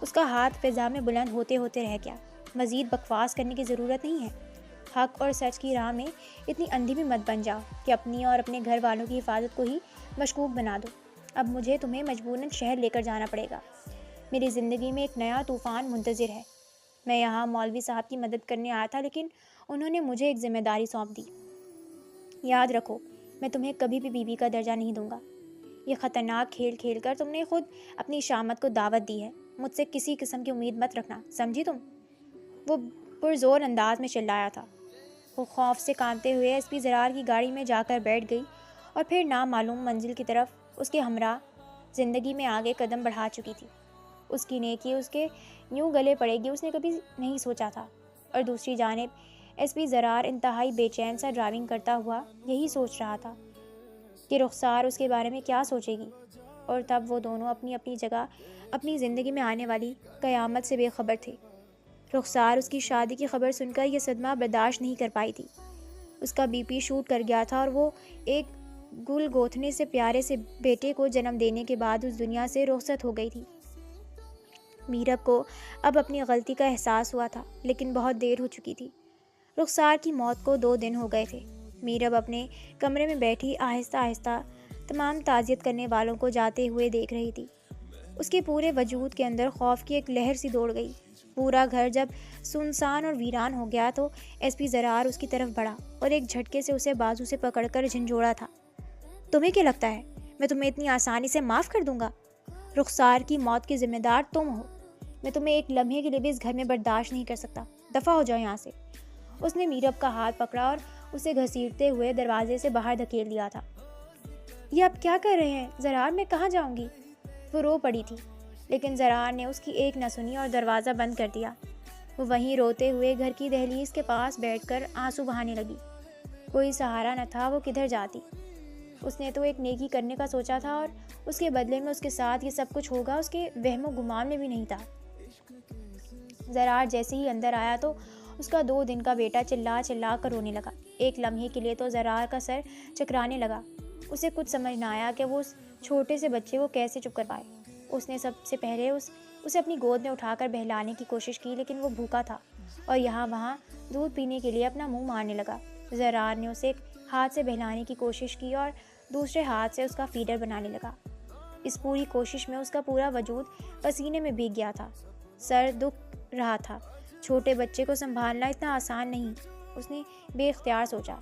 اس کا ہاتھ فضا میں بلند ہوتے ہوتے رہ گیا۔ مزید بکواس کرنے کی ضرورت نہیں ہے۔ حق اور سچ کی راہ میں اتنی اندھی بھی مت بن جاؤ کہ اپنی اور اپنے گھر والوں کی حفاظت کو ہی مشکوک بنا دو۔ اب مجھے تمہیں مجبوراً شہر لے کر جانا پڑے گا۔ میری زندگی میں ایک نیا طوفان منتظر ہے۔ میں یہاں مولوی صاحب کی مدد کرنے آیا تھا، لیکن انہوں نے مجھے ایک ذمہ داری سونپ دی۔ یاد رکھو، میں تمہیں کبھی بھی بیوی کا درجہ نہیں دوں گا۔ یہ خطرناک کھیل کھیل کر تم نے خود اپنی شامت کو دعوت دی ہے۔ مجھ سے کسی قسم کی امید مت رکھنا، سمجھی تم؟ وہ پرزور انداز میں چلایا تھا۔ وہ خوف سے کانپتے ہوئے ایس پی زرار کی گاڑی میں جا کر بیٹھ گئی اور پھر نامعلوم منزل کی طرف اس کے ہمراہ زندگی میں آگے قدم بڑھا چکی تھی۔ اس کی نیکی اس کے یوں گلے پڑے گی اس نے کبھی نہیں سوچا تھا، اور دوسری جانب ایس پی زرار انتہائی بے چین سا ڈرائیونگ کرتا ہوا یہی سوچ رہا تھا کہ رخسار اس کے بارے میں کیا سوچے گی۔ اور تب وہ دونوں اپنی اپنی جگہ اپنی زندگی میں آنے والی قیامت سے بے خبر تھے۔ رخسار اس کی شادی کی خبر سن کر یہ صدمہ برداشت نہیں کر پائی تھی۔ اس کا بی پی شوٹ کر گیا تھا اور وہ ایک گل گوتھنے سے پیارے سے بیٹے کو جنم دینے کے بعد اس دنیا سے رخصت ہو گئی تھی۔ میرب کو اب اپنی غلطی کا احساس ہوا تھا، لیکن بہت دیر ہو چکی تھی۔ رخسار کی موت کو 2 دن ہو گئے تھے۔ میرب اپنے کمرے میں بیٹھی آہستہ آہستہ تمام تعزیت کرنے والوں کو جاتے ہوئے دیکھ رہی تھی۔ اس کے پورے وجود کے اندر خوف کی ایک لہر سی دوڑ گئی۔ پورا گھر جب سنسان اور ویران ہو گیا تو ایس پی زرار اس کی طرف بڑھا اور ایک جھٹکے سے اسے بازو سے پکڑ کر جھنجھوڑا تھا۔ تمہیں کیا لگتا ہے میں تمہیں اتنی آسانی سے معاف کر دوں گا؟ رخسار کی موت کی ذمہ دار تم ہو۔ میں تمہیں ایک لمحے کے لیے بھی اس گھر میں برداشت نہیں کر سکتا۔ دفع ہو جاؤ یہاں سے۔ اس نے میرب کا ہاتھ پکڑا اور اسے گھسیٹتے ہوئے دروازے سے باہر دھکیل دیا تھا۔ یہ آپ کیا کر رہے ہیں زرار؟ میں کہاں جاؤں گی؟ وہ رو پڑی تھی، لیکن زرار نے اس کی ایک نہ سنی اور دروازہ بند کر دیا۔ وہ وہیں روتے ہوئے گھر کی دہلیز کے پاس بیٹھ کر آنسو بہانے لگی۔ کوئی سہارا نہ تھا، وہ کدھر جاتی؟ اس نے تو ایک نیکی کرنے کا سوچا تھا اور اس کے بدلے میں اس کے ساتھ یہ سب کچھ ہوگا اس کے وہم و گمان میں بھی نہیں تھا۔ زرار جیسے ہی اندر آیا تو اس کا 2 دن کا بیٹا چلا چلا کر رونے لگا۔ ایک لمحے کے لیے تو زرار کا سر چکرانے لگا۔ اسے کچھ سمجھ نہ آیا کہ وہ اس چھوٹے سے بچے کو کیسے چپ کروائے۔ اس نے سب سے پہلے اسے اپنی گود میں اٹھا کر بہلانے کی کوشش کی، لیکن وہ بھوکا تھا اور یہاں وہاں دودھ پینے کے لیے اپنا منہ مارنے لگا۔ زرار نے اسے ایک ہاتھ سے بہلانے کی کوشش کی اور دوسرے ہاتھ سے اس کا فیڈر بنانے لگا۔ اس پوری کوشش میں اس کا پورا وجود پسینے میں بھیگ گیا تھا۔ سر دکھ رہا تھا۔ چھوٹے بچے کو سنبھالنا اتنا آسان نہیں، اس نے بے اختیار سوچا۔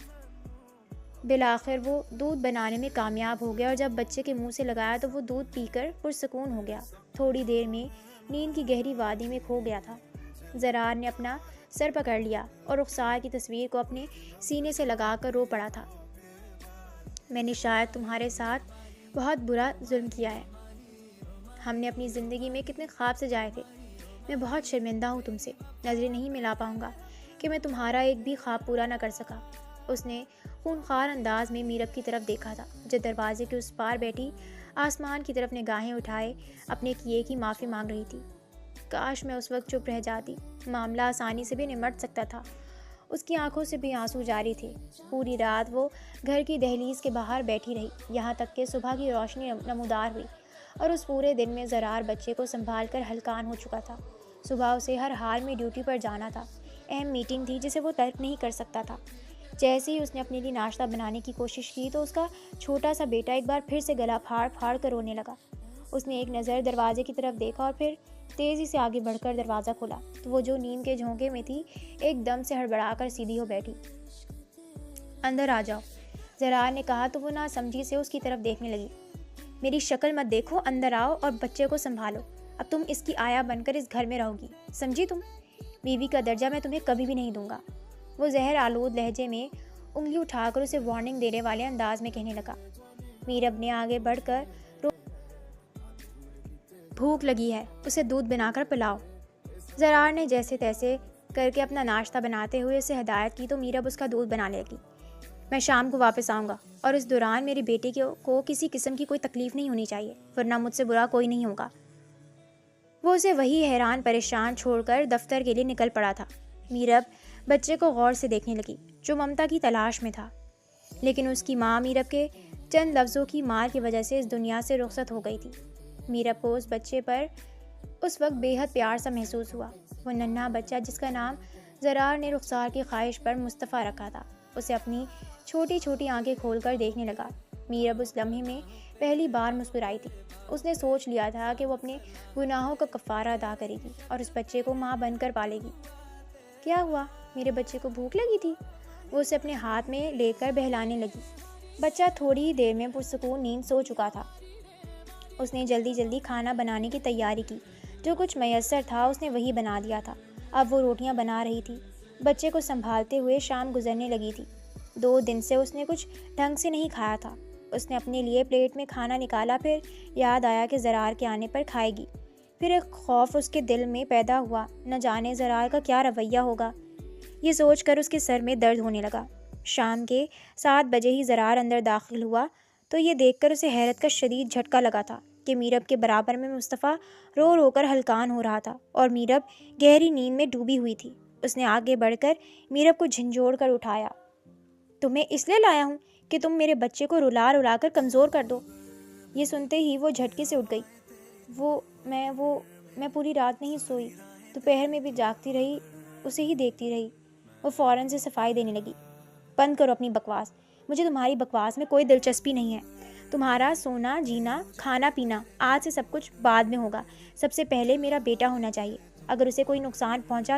بالآخر وہ دودھ بنانے میں کامیاب ہو گیا اور جب بچے کے منہ سے لگایا تو وہ دودھ پی کر پرسکون ہو گیا۔ تھوڑی دیر میں نیند کی گہری وادی میں کھو گیا تھا۔ زرار نے اپنا سر پکڑ لیا اور رخسار کی تصویر کو اپنے سینے سے لگا کر رو پڑا تھا۔ میں نے شاید تمہارے ساتھ بہت برا ظلم کیا ہے۔ ہم نے اپنی زندگی میں کتنے خواب سجائے تھے۔ میں بہت شرمندہ ہوں تم سے۔ نظریں نہیں ملا پاؤں گا کہ میں تمہارا ایک بھی خواب پورا نہ کر سکا۔ اس نے خونخوار انداز میں میرب کی طرف دیکھا تھا جو دروازے کے اس پار بیٹھی آسمان کی طرف نگاہیں اٹھائے اپنے کیے کی معافی مانگ رہی تھی۔ کاش میں اس وقت چپ رہ جاتی، معاملہ آسانی سے بھی نمٹ سکتا تھا۔ اس کی آنکھوں سے بھی آنسو جاری تھے۔ پوری رات وہ گھر کی دہلیز کے باہر بیٹھی رہی، یہاں تک کہ صبح کی روشنی نمودار ہوئی۔ اور اس پورے دن میں زرار بچے کو سنبھال کر ہلکان ہو چکا تھا۔ صبح اسے ہر حال میں ڈیوٹی پر جانا تھا۔ اہم میٹنگ تھی جسے وہ ترک نہیں کر سکتا تھا۔ جیسے ہی اس نے اپنے لیے ناشتہ بنانے کی کوشش کی تو اس کا چھوٹا سا بیٹا ایک بار پھر سے گلا پھاڑ پھاڑ کر رونے لگا۔ اس نے ایک نظر دروازے کی طرف دیکھا اور پھر تیزی سے آگے بڑھ کر دروازہ کھولا تو وہ جو نیند کے جھونکے میں تھی ایک دم سے ہڑبڑا کر سیدھی ہو بیٹھی۔ اندر آ جاؤ، زرار نے کہا تو وہ نہ سمجھی سے اس کی طرف دیکھنے لگی۔ میری شکل مت دیکھو، اندر آؤ اور بچے کو سنبھالو۔ اب تم اس کی آیا بن کر اس گھر میں رہو گی، سمجھی تم؟ بیوی کا درجہ میں تمہیں کبھی بھی نہیں دوں گا۔ وہ زہر آلود لہجے میں انگلی اٹھا کر اسے وارننگ دینے والے انداز میں کہنے لگا۔ میرب نے آگے بڑھ کر بھوک لگی ہے، اسے دودھ بنا کر پلاؤ۔ زرار نے جیسے تیسے کر کے اپنا ناشتہ بناتے ہوئے اسے ہدایت کی تو میرب اس کا دودھ بنا لے گی۔ میں شام کو واپس آؤں گا اور اس دوران میرے بیٹے کو کسی قسم کی کوئی تکلیف نہیں ہونی چاہیے، ورنہ مجھ سے برا کوئی نہیں ہوگا۔ وہ اسے وہی حیران پریشان چھوڑ کر دفتر کے لیے نکل پڑا تھا۔ میرب بچے کو غور سے دیکھنے لگی جو ممتا کی تلاش میں تھا، لیکن اس کی ماں میرب کے چند لفظوں کی مار کی وجہ سے اس دنیا سے رخصت ہو گئی تھی۔ میرب کو اس بچے پر اس وقت بے حد پیار سا محسوس ہوا۔ وہ ننھا بچہ جس کا نام زرار نے رخسار کی خواہش پر مصطفیٰ رکھا تھا اسے اپنی چھوٹی چھوٹی آنکھیں کھول کر دیکھنے لگا۔ میرب اس لمحے میں پہلی بار مسکرائی تھی۔ اس نے سوچ لیا تھا کہ وہ اپنے گناہوں کا کفارہ ادا کرے گی اور اس بچے کو ماں بن کر پالے گی۔ کیا ہوا؟ میرے بچے کو بھوک لگی تھی؟ وہ اسے اپنے ہاتھ میں لے کر بہلانے لگی۔ بچہ تھوڑی ہی دیر میں پرسکون نیند سو چکا تھا۔ اس نے جلدی جلدی کھانا بنانے کی تیاری کی۔ جو کچھ میسر تھا اس نے وہی بنا دیا تھا۔ اب وہ روٹیاں بنا رہی تھی۔ بچے کو سنبھالتے ہوئے شام گزرنے لگی تھی۔ 2 دن سے اس نے کچھ ڈھنگ سے نہیں کھایا تھا۔ اس نے اپنے لیے پلیٹ میں کھانا نکالا، پھر یاد آیا کہ زرار کے آنے پر کھائے گی۔ پھر ایک خوف اس کے دل میں پیدا ہوا، نہ جانے زرار کا کیا رویہ ہوگا۔ یہ سوچ کر اس کے سر میں درد ہونے لگا۔ شام کے 7 بجے ہی زرار اندر داخل ہوا تو یہ دیکھ کر اسے حیرت کا شدید جھٹکا لگا تھا کہ میرب کے برابر میں مصطفیٰ رو رو کر ہلکان ہو رہا تھا اور میرب گہری نیند میں ڈوبی ہوئی تھی۔ اس نے آگے بڑھ کر میرب کو جھنجھوڑ کر اٹھایا۔ تمہیں اس لیے لایا ہوں کہ تم میرے بچے کو رلا رلا کر کمزور کر دو۔ یہ سنتے ہی وہ جھٹکے سے اٹھ گئی۔ میں پوری رات نہیں سوئی، دوپہر میں بھی جاگتی رہی، اسے ہی دیکھتی رہی۔ وہ فوراً سے صفائی دینے لگی۔ بند کرو اپنی بکواس، مجھے تمہاری بکواس میں کوئی دلچسپی نہیں ہے۔ تمہارا سونا جینا کھانا پینا آج سے سب کچھ بعد میں ہوگا۔ سب سے پہلے میرا بیٹا ہونا چاہیے۔ اگر اسے کوئی نقصان پہنچا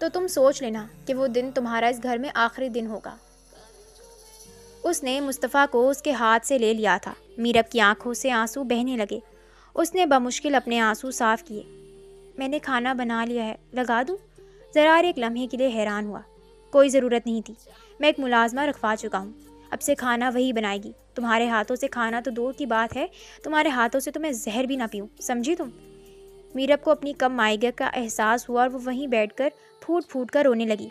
تو تم سوچ لینا کہ وہ دن تمہارا اس گھر میں آخری دن ہوگا۔ اس نے مصطفیٰ کو اس کے ہاتھ سے لے لیا تھا۔ میرب کی آنکھوں سے آنسو بہنے لگے۔ اس نے بمشکل اپنے آنسو صاف کیے۔ میں نے کھانا بنا لیا ہے، لگا دوں؟ زرار ایک لمحے کے لیے حیران ہوا۔ کوئی ضرورت نہیں تھی، میں ایک ملازمہ رکھوا چکا ہوں، اب سے کھانا وہی بنائے گی۔ تمہارے ہاتھوں سے کھانا تو دور کی بات ہے، تمہارے ہاتھوں سے تو میں زہر بھی نہ پیوں، سمجھی تم؟ میرب کو اپنی کم مائیگی کا احساس ہوا اور وہ وہیں بیٹھ کر پھوٹ پھوٹ کر رونے لگی۔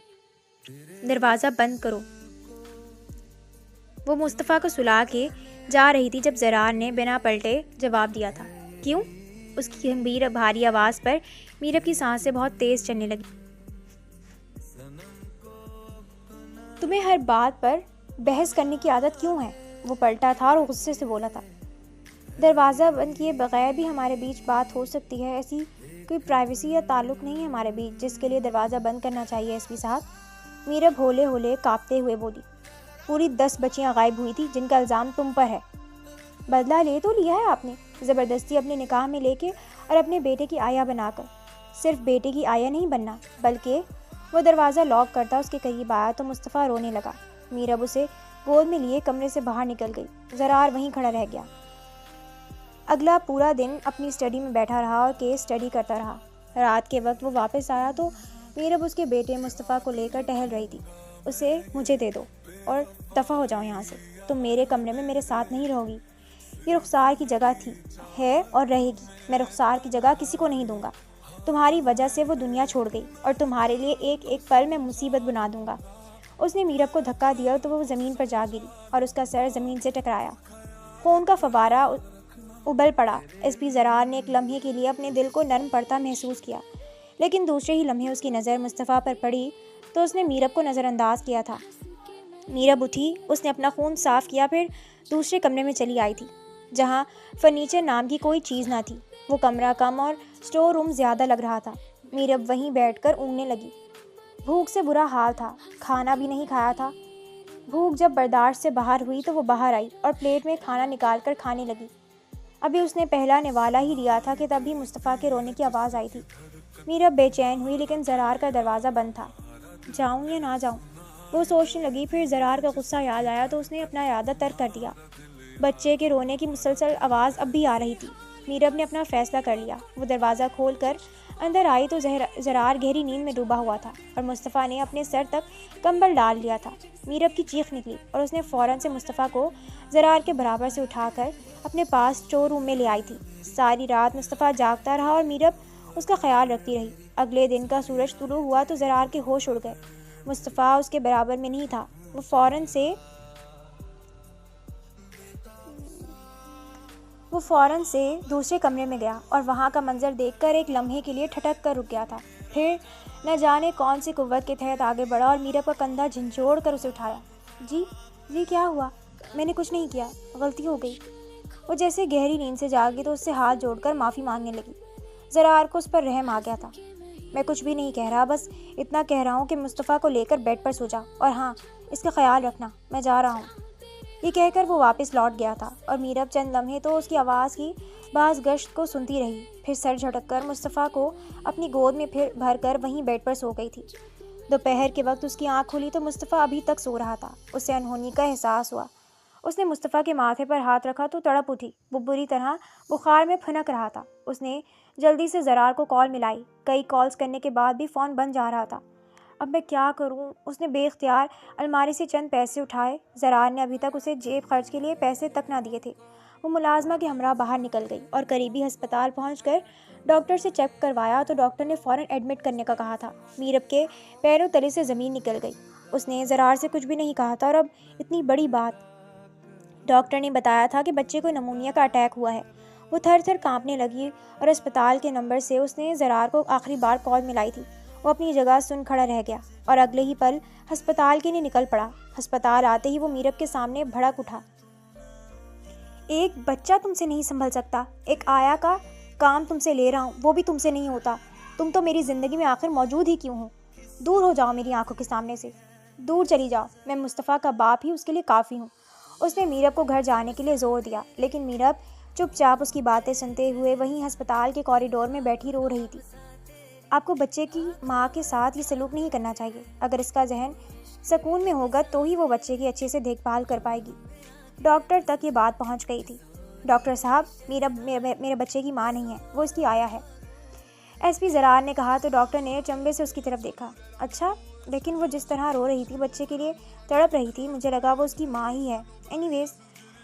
دروازہ بند کرو۔ وہ مصطفیٰ کو سلا کے جا رہی تھی جب زرار نے بنا پلٹے جواب دیا تھا۔ کیوں؟ اس کی گمبھیر بھاری آواز پر میرب کی سانسیں بہت تیز چلنے لگی۔ تمہیں ہر بات پر بحث کرنے کی عادت کیوں ہے؟ وہ پلٹا تھا اور غصے سے بولا تھا۔ دروازہ بند کیے بغیر بھی ہمارے بیچ بات ہو سکتی ہے، ایسی کوئی پرائیویسی یا تعلق نہیں ہے ہمارے بیچ جس کے لیے دروازہ بند کرنا چاہیے ایس پی صاحب۔ میرب ہولے ہولے کانپتے ہوئے بولی۔ پوری 10 بچیاں غائب ہوئی تھی جن کا الزام تم پر ہے۔ بدلہ لے تو لیا ہے آپ نے، زبردستی اپنے نکاح میں لے کے اور اپنے بیٹے کی آیا بنا کر۔ صرف بیٹے کی آیا نہیں بننا بلکہ وہ دروازہ لاک کرتا اس کے قریب آیا تو مصطفیٰ رونے لگا۔ میرب اسے گود میں لیے کمرے سے باہر نکل گئی۔ زرار وہیں کھڑا رہ گیا۔ اگلا پورا دن اپنی اسٹڈی میں بیٹھا رہا اور کیس اسٹڈی کرتا رہا۔ رات کے وقت وہ واپس آیا تو میرب اس کے بیٹے مصطفیٰ کو لے کر ٹہل رہی تھی۔ اسے مجھے دے دو اور دفع ہو جاؤ یہاں سے، تم میرے کمرے میں میرے ساتھ نہیں رہو گی۔ یہ رخسار کی جگہ تھی، ہے اور رہے گی۔ میں رخسار کی جگہ کسی کو نہیں دوں گا۔ تمہاری وجہ سے وہ دنیا چھوڑ گئی اور تمہارے لیے ایک ایک پل میں مصیبت بنا دوں گا۔ اس نے میرب کو دھکا دیا تو وہ زمین پر جا گری اور اس کا سر زمین سے ٹکرایا۔ خون کا فوارہ ابل پڑا۔ ایس پی زرار نے ایک لمحے کے لیے اپنے دل کو نرم پڑتا محسوس کیا، لیکن دوسرے ہی لمحے اس کی نظر مصطفیٰ پر پڑی تو اس نے میرب کو نظر انداز کیا تھا۔ میرب اٹھی، اس نے اپنا خون صاف کیا، پھر دوسرے کمرے میں چلی آئی تھی۔ جہاں فرنیچر نام کی کوئی چیز نہ تھی۔ وہ کمرہ کم اور اسٹور روم زیادہ لگ رہا تھا۔ میرب وہیں بیٹھ کر اونگنے لگی۔ بھوک سے برا حال تھا، کھانا بھی نہیں کھایا تھا۔ بھوک جب برداشت سے باہر ہوئی تو وہ باہر آئی اور پلیٹ میں کھانا نکال کر کھانے لگی۔ ابھی اس نے پہلا نوالا ہی لیا تھا کہ تبھی مصطفیٰ کے رونے کی آواز آئی تھی۔ میرب بے چین ہوئی، لیکن زرار کا دروازہ بند تھا۔ جاؤں یا نہ جاؤں، وہ سوچنے لگی۔ پھر زرار کا غصہ یاد آیا تو اس نے اپنا ارادہ ترک کر دیا۔ بچے کے رونے کی مسلسل آواز اب بھی آ رہی تھی۔ میرب نے اپنا فیصلہ کر لیا۔ وہ دروازہ کھول کر اندر آئی تو زرار گہری نیند میں ڈوبا ہوا تھا اور مصطفیٰ نے اپنے سر تک کمبل ڈال لیا تھا۔ میرب کی چیخ نکلی اور اس نے فوراً سے مصطفیٰ کو زرار کے برابر سے اٹھا کر اپنے پاس اسٹور روم میں لے آئی تھی۔ ساری رات مصطفیٰ جاگتا رہا اور میرب اس کا خیال رکھتی رہی۔ اگلے دن کا سورج طلوع ہوا تو زرار کے ہوش اڑ گئے۔ مصطفیٰ اس کے برابر میں نہیں تھا۔ وہ فوراً سے دوسرے کمرے میں گیا اور وہاں کا منظر دیکھ کر ایک لمحے کے لیے ٹھٹک کر رک گیا تھا۔ پھر نہ جانے کون سی قوت کے تحت آگے بڑھا اور میرب کا کندھا جھنجھوڑ کر اسے اٹھایا۔ جی کیا ہوا؟ میں نے کچھ نہیں کیا، غلطی ہو گئی۔ وہ جیسے گہری نیند سے جاگی تو اس سے ہاتھ جوڑ کر معافی مانگنے لگی۔ زرار کو اس پر رحم آ گیا تھا۔ میں کچھ بھی نہیں کہہ رہا، بس اتنا کہہ رہا ہوں کہ مصطفیٰ کو لے کر بیڈ پر سو جا، اور ہاں، اس کا خیال رکھنا، میں جا رہا ہوں۔ یہ کہہ کر وہ واپس لوٹ گیا تھا اور میرب چند لمحے تو اس کی آواز کی باز گشت کو سنتی رہی، پھر سر جھٹک کر مصطفیٰ کو اپنی گود میں پھر بھر کر وہیں بیڈ پر سو گئی تھی۔ دوپہر کے وقت اس کی آنکھ کھلی تو مصطفیٰ ابھی تک سو رہا تھا۔ اسے انہونی کا احساس ہوا۔ اس نے مصطفیٰ کے ماتھے پر ہاتھ رکھا تو تڑپ اٹھی۔ وہ بری طرح بخار میں پھنک رہا تھا۔ اس نے جلدی سے زرار کو کال ملائی۔ کئی کالز کرنے کے بعد بھی فون بند جا رہا تھا۔ اب میں کیا کروں؟ اس نے بے اختیار الماری سے چند پیسے اٹھائے۔ زرار نے ابھی تک اسے جیب خرچ کے لیے پیسے تک نہ دیے تھے۔ وہ ملازمہ کے ہمراہ باہر نکل گئی اور قریبی ہسپتال پہنچ کر ڈاکٹر سے چیک کروایا تو ڈاکٹر نے فوراً ایڈمٹ کرنے کا کہا تھا۔ میرب کے پیروں تلے سے زمین نکل گئی۔ اس نے زرار سے کچھ بھی نہیں کہا تھا اور اب اتنی بڑی بات۔ ڈاکٹر نے بتایا تھا کہ بچے کو نمونیا کا اٹیک ہوا ہے۔ وہ تھر تھر کانپنے لگی اور اسپتال کے نمبر سے اس نے زرار کو آخری بار کال ملائی تھی۔ وہ اپنی جگہ سن کھڑا رہ گیا اور اگلے ہی پل ہسپتال کے لیے نکل پڑا۔ ہسپتال آتے ہی وہ میرب کے سامنے بھڑک اٹھا۔ ایک بچہ تم سے نہیں سنبھل سکتا، ایک آیا کا کام تم سے لے رہا ہوں، وہ بھی تم سے نہیں ہوتا۔ تم تو میری زندگی میں آخر موجود ہی کیوں ہو؟ دور ہو جاؤ میری آنکھوں کے سامنے سے، دور چلی جاؤ۔ میں مصطفیٰ کا باپ ہی اس کے لیے کافی ہوں۔ اس نے میرب کو گھر جانے کے لیے زور دیا، لیکن میرب چپ چاپ اس کی باتیں سنتے ہوئے وہیں ہسپتال کے کوریڈور میں بیٹھی رو رہی تھی۔ آپ کو بچے کی ماں کے ساتھ یہ سلوک نہیں کرنا چاہیے۔ اگر اس کا ذہن سکون میں ہوگا تو ہی وہ بچے کی اچھے سے دیکھ بھال کر پائے گی۔ ڈاکٹر تک یہ بات پہنچ گئی تھی۔ ڈاکٹر صاحب، میرے بچے کی ماں نہیں ہے، وہ اس کی آیا ہے، ایس پی زرار نے کہا تو ڈاکٹر نے چمبے سے اس کی طرف دیکھا۔ اچھا، لیکن وہ جس طرح رو رہی تھی، بچے کے لیے تڑپ رہی تھی، مجھے لگا وہ اس کی ماں ہی ہے۔ اینی ویز،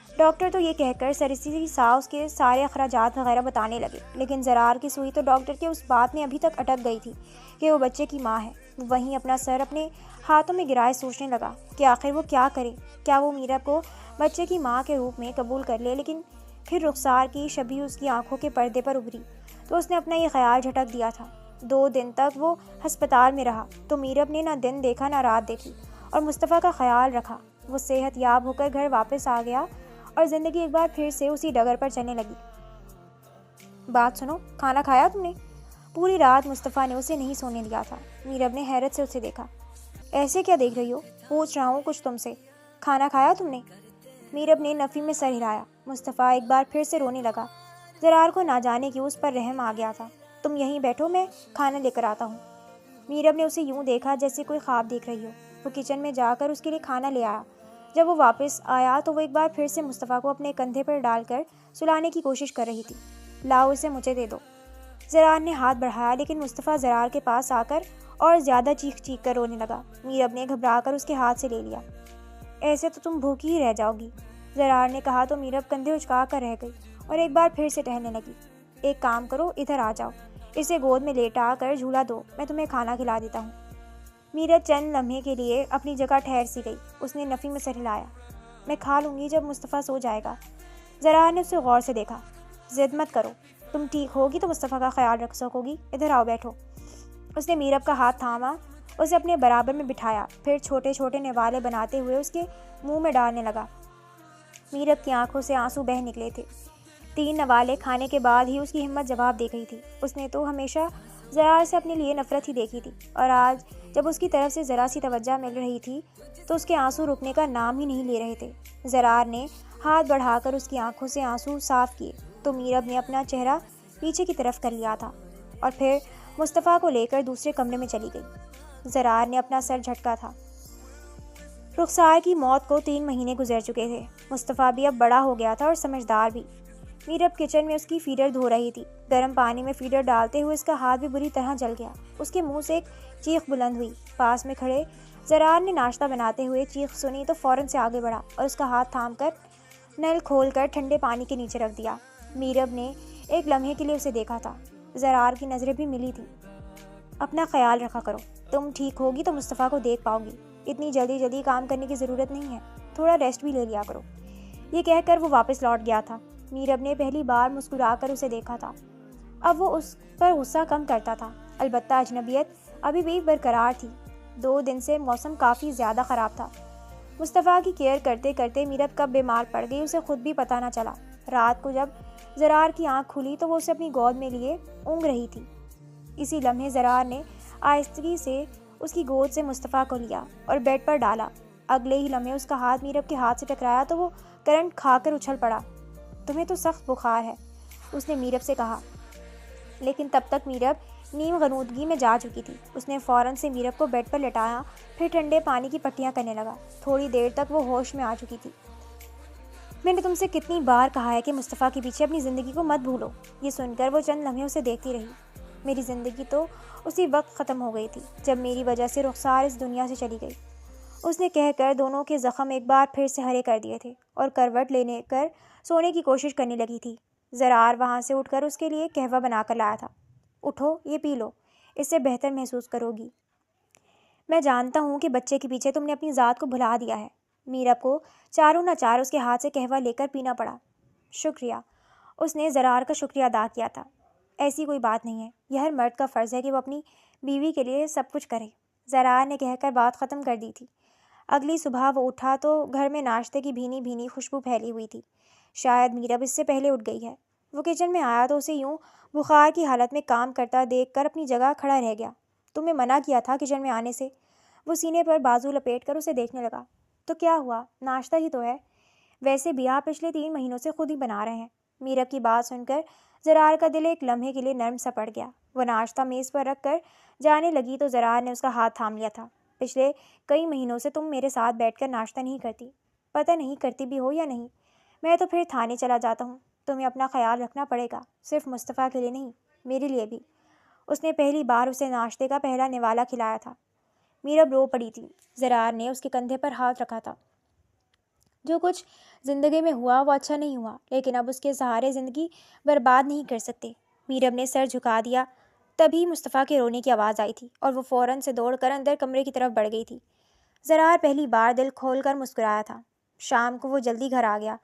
ڈاکٹر تو یہ کہہ کر سرسی سا اس کے سارے اخراجات وغیرہ بتانے لگے، لیکن زرار کی سوئی تو ڈاکٹر کے اس بات میں ابھی تک اٹک گئی تھی کہ وہ بچے کی ماں ہے۔ وہ وہیں اپنا سر اپنے ہاتھوں میں گرائے سوچنے لگا کہ آخر وہ کیا کرے۔ کیا وہ میرب کو بچے کی ماں کے روپ میں قبول کر لے؟ لیکن پھر رخسار کی شبیہ اس کی آنکھوں کے پردے پر ابھری تو اس نے اپنا یہ خیال جھٹک دیا تھا۔ 2 دن تک وہ ہسپتال میں رہا تو میرب نے نہ دن دیکھا نہ رات دیکھی اور مصطفیٰ کا خیال رکھا۔ وہ صحت یاب ہو کر گھر واپس آ گیا اور زندگی ایک بار پھر سے اسی ڈگر پر چلنے لگی۔ بات سنو، کھانا کھایا تم نے؟ پوری رات مصطفیٰ نے اسے نہیں سونے دیا تھا۔ میرب نے حیرت سے اسے دیکھا۔ ایسے کیا دیکھ رہی ہو؟ پوچھ رہا ہوں کچھ تم سے۔ کھانا کھایا تم نے؟ میرب نے نفی میں سر ہلایا۔ مصطفیٰ ایک بار پھر سے رونے لگا۔ زرار کو نہ جانے کی اس پر رحم آ گیا تھا۔ تم یہیں بیٹھو، میں کھانا لے کر آتا ہوں۔ میرب نے اسے یوں دیکھا جیسے کوئی خواب دیکھ رہی ہو۔ وہ کچن میں جا کر اس کے لیے کھانا لے آیا۔ جب وہ واپس آیا تو وہ ایک بار پھر سے مصطفیٰ کو اپنے کندھے پر ڈال کر سلانے کی کوشش کر رہی تھی۔ لاؤ اسے مجھے دے دو۔ زرار نے ہاتھ بڑھایا، لیکن مصطفیٰ زرار کے پاس آ کر اور زیادہ چیخ چیخ کر رونے لگا۔ میرب نے گھبرا کر اس کے ہاتھ سے لے لیا۔ ایسے تو تم بھوکی ہی رہ جاؤ گی، زرار نے کہا تو میرب کندھے اچکا کر رہ گئی اور ایک بار پھر سے ٹہلنے لگی۔ ایک کام کرو، ادھر آ جاؤ، اسے گود میں لیٹا کر جھولا دو، میں تمہیں کھانا کھلا دیتا ہوں۔ میرب چند لمحے کے لیے اپنی جگہ ٹھہر سی گئی۔ اس نے نفی میں سر ہلایا۔ میں کھا لوں گی جب مصطفیٰ سو جائے گا۔ زرار نے اسے غور سے دیکھا۔ ضد مت کرو، تم ٹھیک ہوگی تو مصطفیٰ کا خیال رکھ سکو گی۔ ادھر آؤ، بیٹھو۔ اس نے میرب کا ہاتھ تھاما، اسے اپنے برابر میں بٹھایا، پھر چھوٹے چھوٹے نوالے بناتے ہوئے اس کے منہ میں ڈالنے لگا۔ میرب کی آنکھوں سے آنسو بہہ نکلے تھے۔ 3 نوالے کھانے کے بعد ہی اس کی ہمت جواب دے گئی تھی۔ اس نے تو ہمیشہ زرار سے اپنے لیے نفرت ہی دیکھی تھی، اور آج جب اس کی طرف سے ذرا سی توجہ مل رہی تھی تو اس کے آنسو رکنے کا نام ہی نہیں لے رہے تھے۔ زرار نے ہاتھ بڑھا کر اس کی آنکھوں سے آنسو صاف کیے تو میرب نے اپنا چہرہ پیچھے کی طرف کر لیا تھا اور پھر مصطفیٰ کو لے کر دوسرے کمرے میں چلی گئی۔ زرار نے اپنا سر جھٹکا تھا۔ رخسار کی موت کو 3 مہینے گزر چکے تھے۔ مصطفیٰ بھی اب بڑا ہو گیا تھا اور سمجھدار بھی۔ میرب کچن میں اس کی فیڈر دھو رہی تھی۔ گرم پانی میں فیڈر ڈالتے ہوئے اس کا ہاتھ بھی بری طرح جل گیا۔ اس کے منہ سے ایک چیخ بلند ہوئی۔ پاس میں کھڑے زرار نے ناشتہ بناتے ہوئے چیخ سنی تو فوراً سے آگے بڑھا اور اس کا ہاتھ تھام کر نل کھول کر ٹھنڈے پانی کے نیچے رکھ دیا۔ میرب نے ایک لمحے کے لیے اسے دیکھا تھا۔ زرار کی نظریں بھی ملی تھیں۔ اپنا خیال رکھا کرو، تم ٹھیک ہوگی تو مصطفیٰ کو دیکھ پاؤ گی۔ اتنی جلدی کام کرنے کی ضرورت نہیں ہے، تھوڑا ریسٹ بھی لے لیا کرو۔ یہ کہہ کر وہ واپس لوٹ گیا تھا۔ میرب نے پہلی بار مسکرا کر اسے دیکھا تھا۔ اب وہ اس پر غصہ کم کرتا تھا، البتہ اجنبیت ابھی بھی برقرار تھی۔ 2 دن سے موسم کافی زیادہ خراب تھا۔ مصطفیٰ کی کیئر کرتے کرتے میرب کب بیمار پڑ گئی اسے خود بھی پتہ نہ چلا۔ رات کو جب زرار کی آنکھ کھلی تو وہ اسے اپنی گود میں لیے اونگ رہی تھی۔ اسی لمحے زرار نے آہستگی سے اس کی گود سے مصطفیٰ کو لیا اور بیڈ پر ڈالا۔ اگلے ہی لمحے اس کا ہاتھ میرب کے ہاتھ سے ٹکرایا تو وہ کرنٹ کھا کر اچھل پڑا۔ تمہیں تو سخت بخار ہے، اس نے میرب سے کہا، لیکن تب تک میرب نیم غنودگی میں جا چکی تھی۔ اس نے فوراً سے میرب کو بیڈ پر لٹایا، پھر ٹھنڈے پانی کی پٹیاں کرنے لگا۔ تھوڑی دیر تک وہ ہوش میں آ چکی تھی۔ میں نے تم سے کتنی بار کہا ہے کہ مصطفیٰ کے پیچھے اپنی زندگی کو مت بھولو۔ یہ سن کر وہ چند لمحے اسے دیکھتی رہی۔ میری زندگی تو اسی وقت ختم ہو گئی تھی جب میری وجہ سے رخسار اس دنیا سے چلی گئی، اس نے کہہ کر دونوں کے زخم ایک بار پھر سے ہرے کر دیے تھے اور کروٹ لینے کر سونے کی کوشش کرنے لگی تھی۔ زرار وہاں سے اٹھ کر اس کے لیے قہوہ بنا کر لایا تھا۔ اٹھو، یہ پی لو، اس سے بہتر محسوس کرو گی۔ میں جانتا ہوں کہ بچے کے پیچھے تم نے اپنی ذات کو بھلا دیا ہے۔ میرب کو چاروں نہ چار اس کے ہاتھ سے قہوہ لے کر پینا پڑا۔ شکریہ، اس نے زرار کا شکریہ ادا کیا تھا۔ ایسی کوئی بات نہیں ہے، یہ ہر مرد کا فرض ہے کہ وہ اپنی بیوی کے لیے سب کچھ کرے، زرار نے کہہ کر بات ختم کر دی تھی۔ اگلی صبح وہ اٹھا تو گھر میں ناشتے کی بھینی بھینی خوشبو پھیلی ہوئی تھی۔ شاید میرب اس سے پہلے اٹھ گئی ہے۔ وہ کچن میں آیا تو اسے یوں بخار کی حالت میں کام کرتا دیکھ کر اپنی جگہ کھڑا رہ گیا۔ تمہیں منع کیا تھا کچن میں آنے سے۔ وہ سینے پر بازو لپیٹ کر اسے دیکھنے لگا۔ تو کیا ہوا، ناشتہ ہی تو ہے، ویسے بھی آپ پچھلے 3 مہینوں سے خود ہی بنا رہے ہیں۔ میرب کی بات سن کر زرار کا دل ایک لمحے کے لیے نرم سا پڑ گیا۔ وہ ناشتہ میز پر رکھ کر جانے لگی تو زرار نے اس کا ہاتھ تھام لیا تھا۔ پچھلے کئی مہینوں سے تم میرے ساتھ بیٹھ کر ناشتہ نہیں کرتی، پتہ نہیں کرتی بھی ہو یا نہیں۔ میں تو پھر تھانے چلا جاتا ہوں۔ تمہیں اپنا خیال رکھنا پڑے گا، صرف مصطفیٰ کے لیے نہیں، میرے لیے بھی۔ اس نے پہلی بار اسے ناشتے کا پہلا نوالا کھلایا تھا۔ میرب رو پڑی تھی۔ زرار نے اس کے کندھے پر ہاتھ رکھا تھا۔ جو کچھ زندگی میں ہوا وہ اچھا نہیں ہوا، لیکن اب اس کے سہارے زندگی برباد نہیں کر سکتے۔ میرب نے سر جھکا دیا۔ تبھی مصطفیٰ کے رونے کی آواز آئی تھی اور وہ فوراً سے دوڑ کر اندر کمرے کی طرف بڑھ گئی تھی۔ زرار پہلی بار دل کھول کر مسکرایا تھا۔ شام کو وہ جلدی گھر آ گیا۔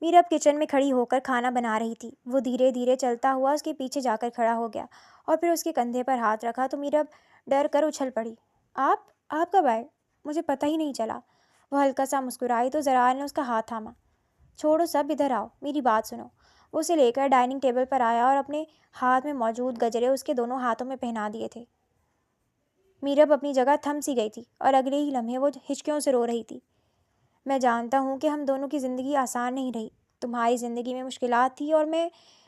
میرب کچن میں کھڑی ہو کر کھانا بنا رہی تھی۔ وہ دھیرے دھیرے چلتا ہوا اس کے پیچھے جا کر کھڑا ہو گیا اور پھر اس کے کندھے پر ہاتھ رکھا تو میرب ڈر کر اچھل پڑی۔ آپ کب آئے؟ مجھے پتہ ہی نہیں چلا۔ وہ ہلکا سا مسکرائی تو زرار نے اس کا ہاتھ تھاما۔ چھوڑو سب، ادھر آؤ، میری بات سنو۔ وہ اسے لے کر ڈائننگ ٹیبل پر آیا اور اپنے ہاتھ میں موجود گجرے اس کے دونوں ہاتھوں میں پہنا دیے تھے۔ میرب اپنی جگہ تھم سی گئی تھی اور اگلے ہی لمحے وہ ہچکیوں سے رو رہی تھی۔ میں جانتا ہوں کہ ہم دونوں کی زندگی آسان نہیں رہی۔ تمہاری زندگی میں مشکلات تھی اور میں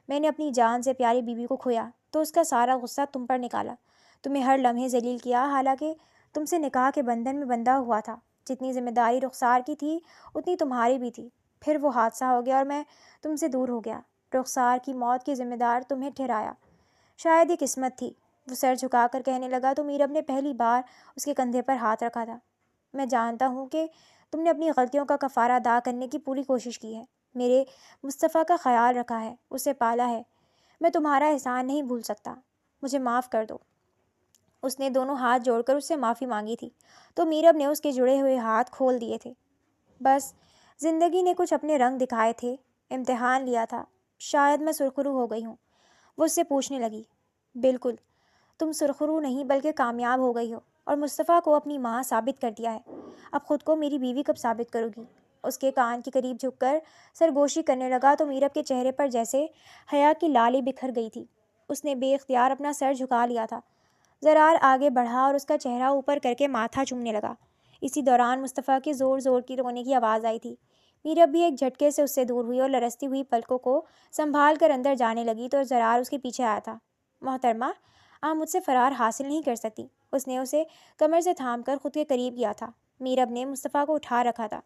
نے اپنی جان سے پیاری بیوی کو کھویا تو اس کا سارا غصہ تم پر نکالا، تمہیں ہر لمحے ذلیل کیا، حالانکہ تم سے نکاح کے بندھن میں بندھا ہوا تھا۔ جتنی ذمہ داری رخسار کی تھی اتنی تمہاری بھی تھی۔ پھر وہ حادثہ ہو گیا اور میں تم سے دور ہو گیا۔ رخسار کی موت کی ذمہ دار تمہیں ٹھہرایا۔ شاید یہ قسمت تھی۔ وہ سر جھکا کر کہنے لگا تو میرب نے پہلی بار اس کے کندھے پر ہاتھ رکھا تھا۔ میں جانتا ہوں کہ تم نے اپنی غلطیوں کا کفارہ ادا کرنے کی پوری کوشش کی ہے، میرے مصطفیٰ کا خیال رکھا ہے، اسے پالا ہے۔ میں تمہارا احسان نہیں بھول سکتا، مجھے معاف کر دو۔ اس نے دونوں ہاتھ جوڑ کر اس سے معافی مانگی تھی تو میرب نے اس کے جڑے ہوئے ہاتھ کھول دیے تھے۔ بس زندگی نے کچھ اپنے رنگ دکھائے تھے، امتحان لیا تھا، شاید میں سرخرو ہو گئی ہوں۔ وہ اس سے پوچھنے لگی۔ بالکل، تم سرخرو نہیں بلکہ کامیاب ہو گئی ہو اور مصطفیٰ کو اپنی ماں ثابت کر دیا ہے۔ اب خود کو میری بیوی کب ثابت کرو گی؟ اس کے کان کے قریب جھک کر سرگوشی کرنے لگا تو میرب کے چہرے پر جیسے حیا کی لالی بکھر گئی تھی۔ اس نے بے اختیار اپنا سر جھکا لیا تھا۔ زرار آگے بڑھا اور اس کا چہرہ اوپر کر کے ماتھا چومنے لگا۔ اسی دوران مصطفیٰ کے زور زور کی رونے کی آواز آئی تھی۔ میرب بھی ایک جھٹکے سے اس سے دور ہوئی اور لرزتی ہوئی پلکوں کو سنبھال کر اندر جانے لگی تو زرار اس کے پیچھے آیا تھا۔ محترمہ، آپ مجھ سے فرار حاصل نہیں کر سکتی۔ اس نے اسے کمر سے تھام کر خود کے قریب کیا تھا۔ میرب نے مصطفیٰ کو اٹھا رکھا تھا۔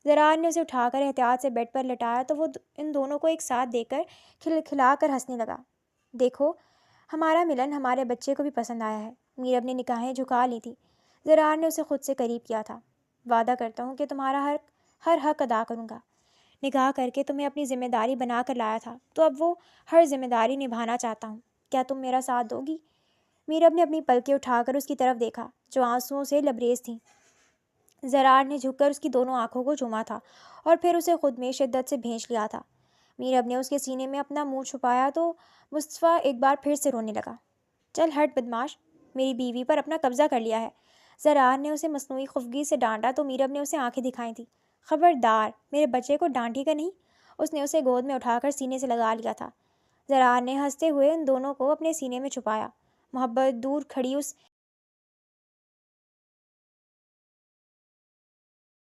زرار نے اسے اٹھا کر احتیاط سے بیڈ پر لٹایا تو وہ ان دونوں کو ایک ساتھ دیکھ کر کھلکھلا کر ہنسنے لگا۔ دیکھو، ہمارا ملن ہمارے بچے کو بھی پسند آیا ہے۔ میرب نے نگاہیں جھکا لی تھی۔ زرار نے اسے خود سے قریب کیا تھا۔ وعدہ کرتا ہوں کہ تمہارا ہر حق ادا کروں گا۔ نکاح کر کے تمہیں اپنی ذمہ داری بنا کر لایا تھا تو اب وہ ہر ذمہ داری نبھانا چاہتا ہوں۔ کیا تم میرا ساتھ دو گی؟ میرب نے اپنی پلکیں اٹھا کر اس کی طرف دیکھا جو آنسوؤں سے لبریز تھیں۔ زرار نے جھک کر اس کی دونوں آنکھوں کو چوما تھا اور پھر اسے خود میں شدت سے بھینچ لیا تھا۔ میرب نے اس کے سینے میں اپنا منہ چھپایا تو مصطفیٰ ایک بار پھر سے رونے لگا۔ چل ہٹ بدماش، میری بیوی پر اپنا قبضہ کر لیا ہے۔ زرار نے اسے مصنوعی خفگی سے ڈانٹا تو میرب نے اسے آنکھیں دکھائی تھیں۔ خبردار، میرے بچے کو ڈانٹی کا نہیں۔ اس نے اسے گود میں اٹھا کر سینے سے لگا لیا تھا۔ زرار نے ہنستے ہوئے ان دونوں کو اپنے سینے میں چھپایا۔ محبت دور کھڑی اس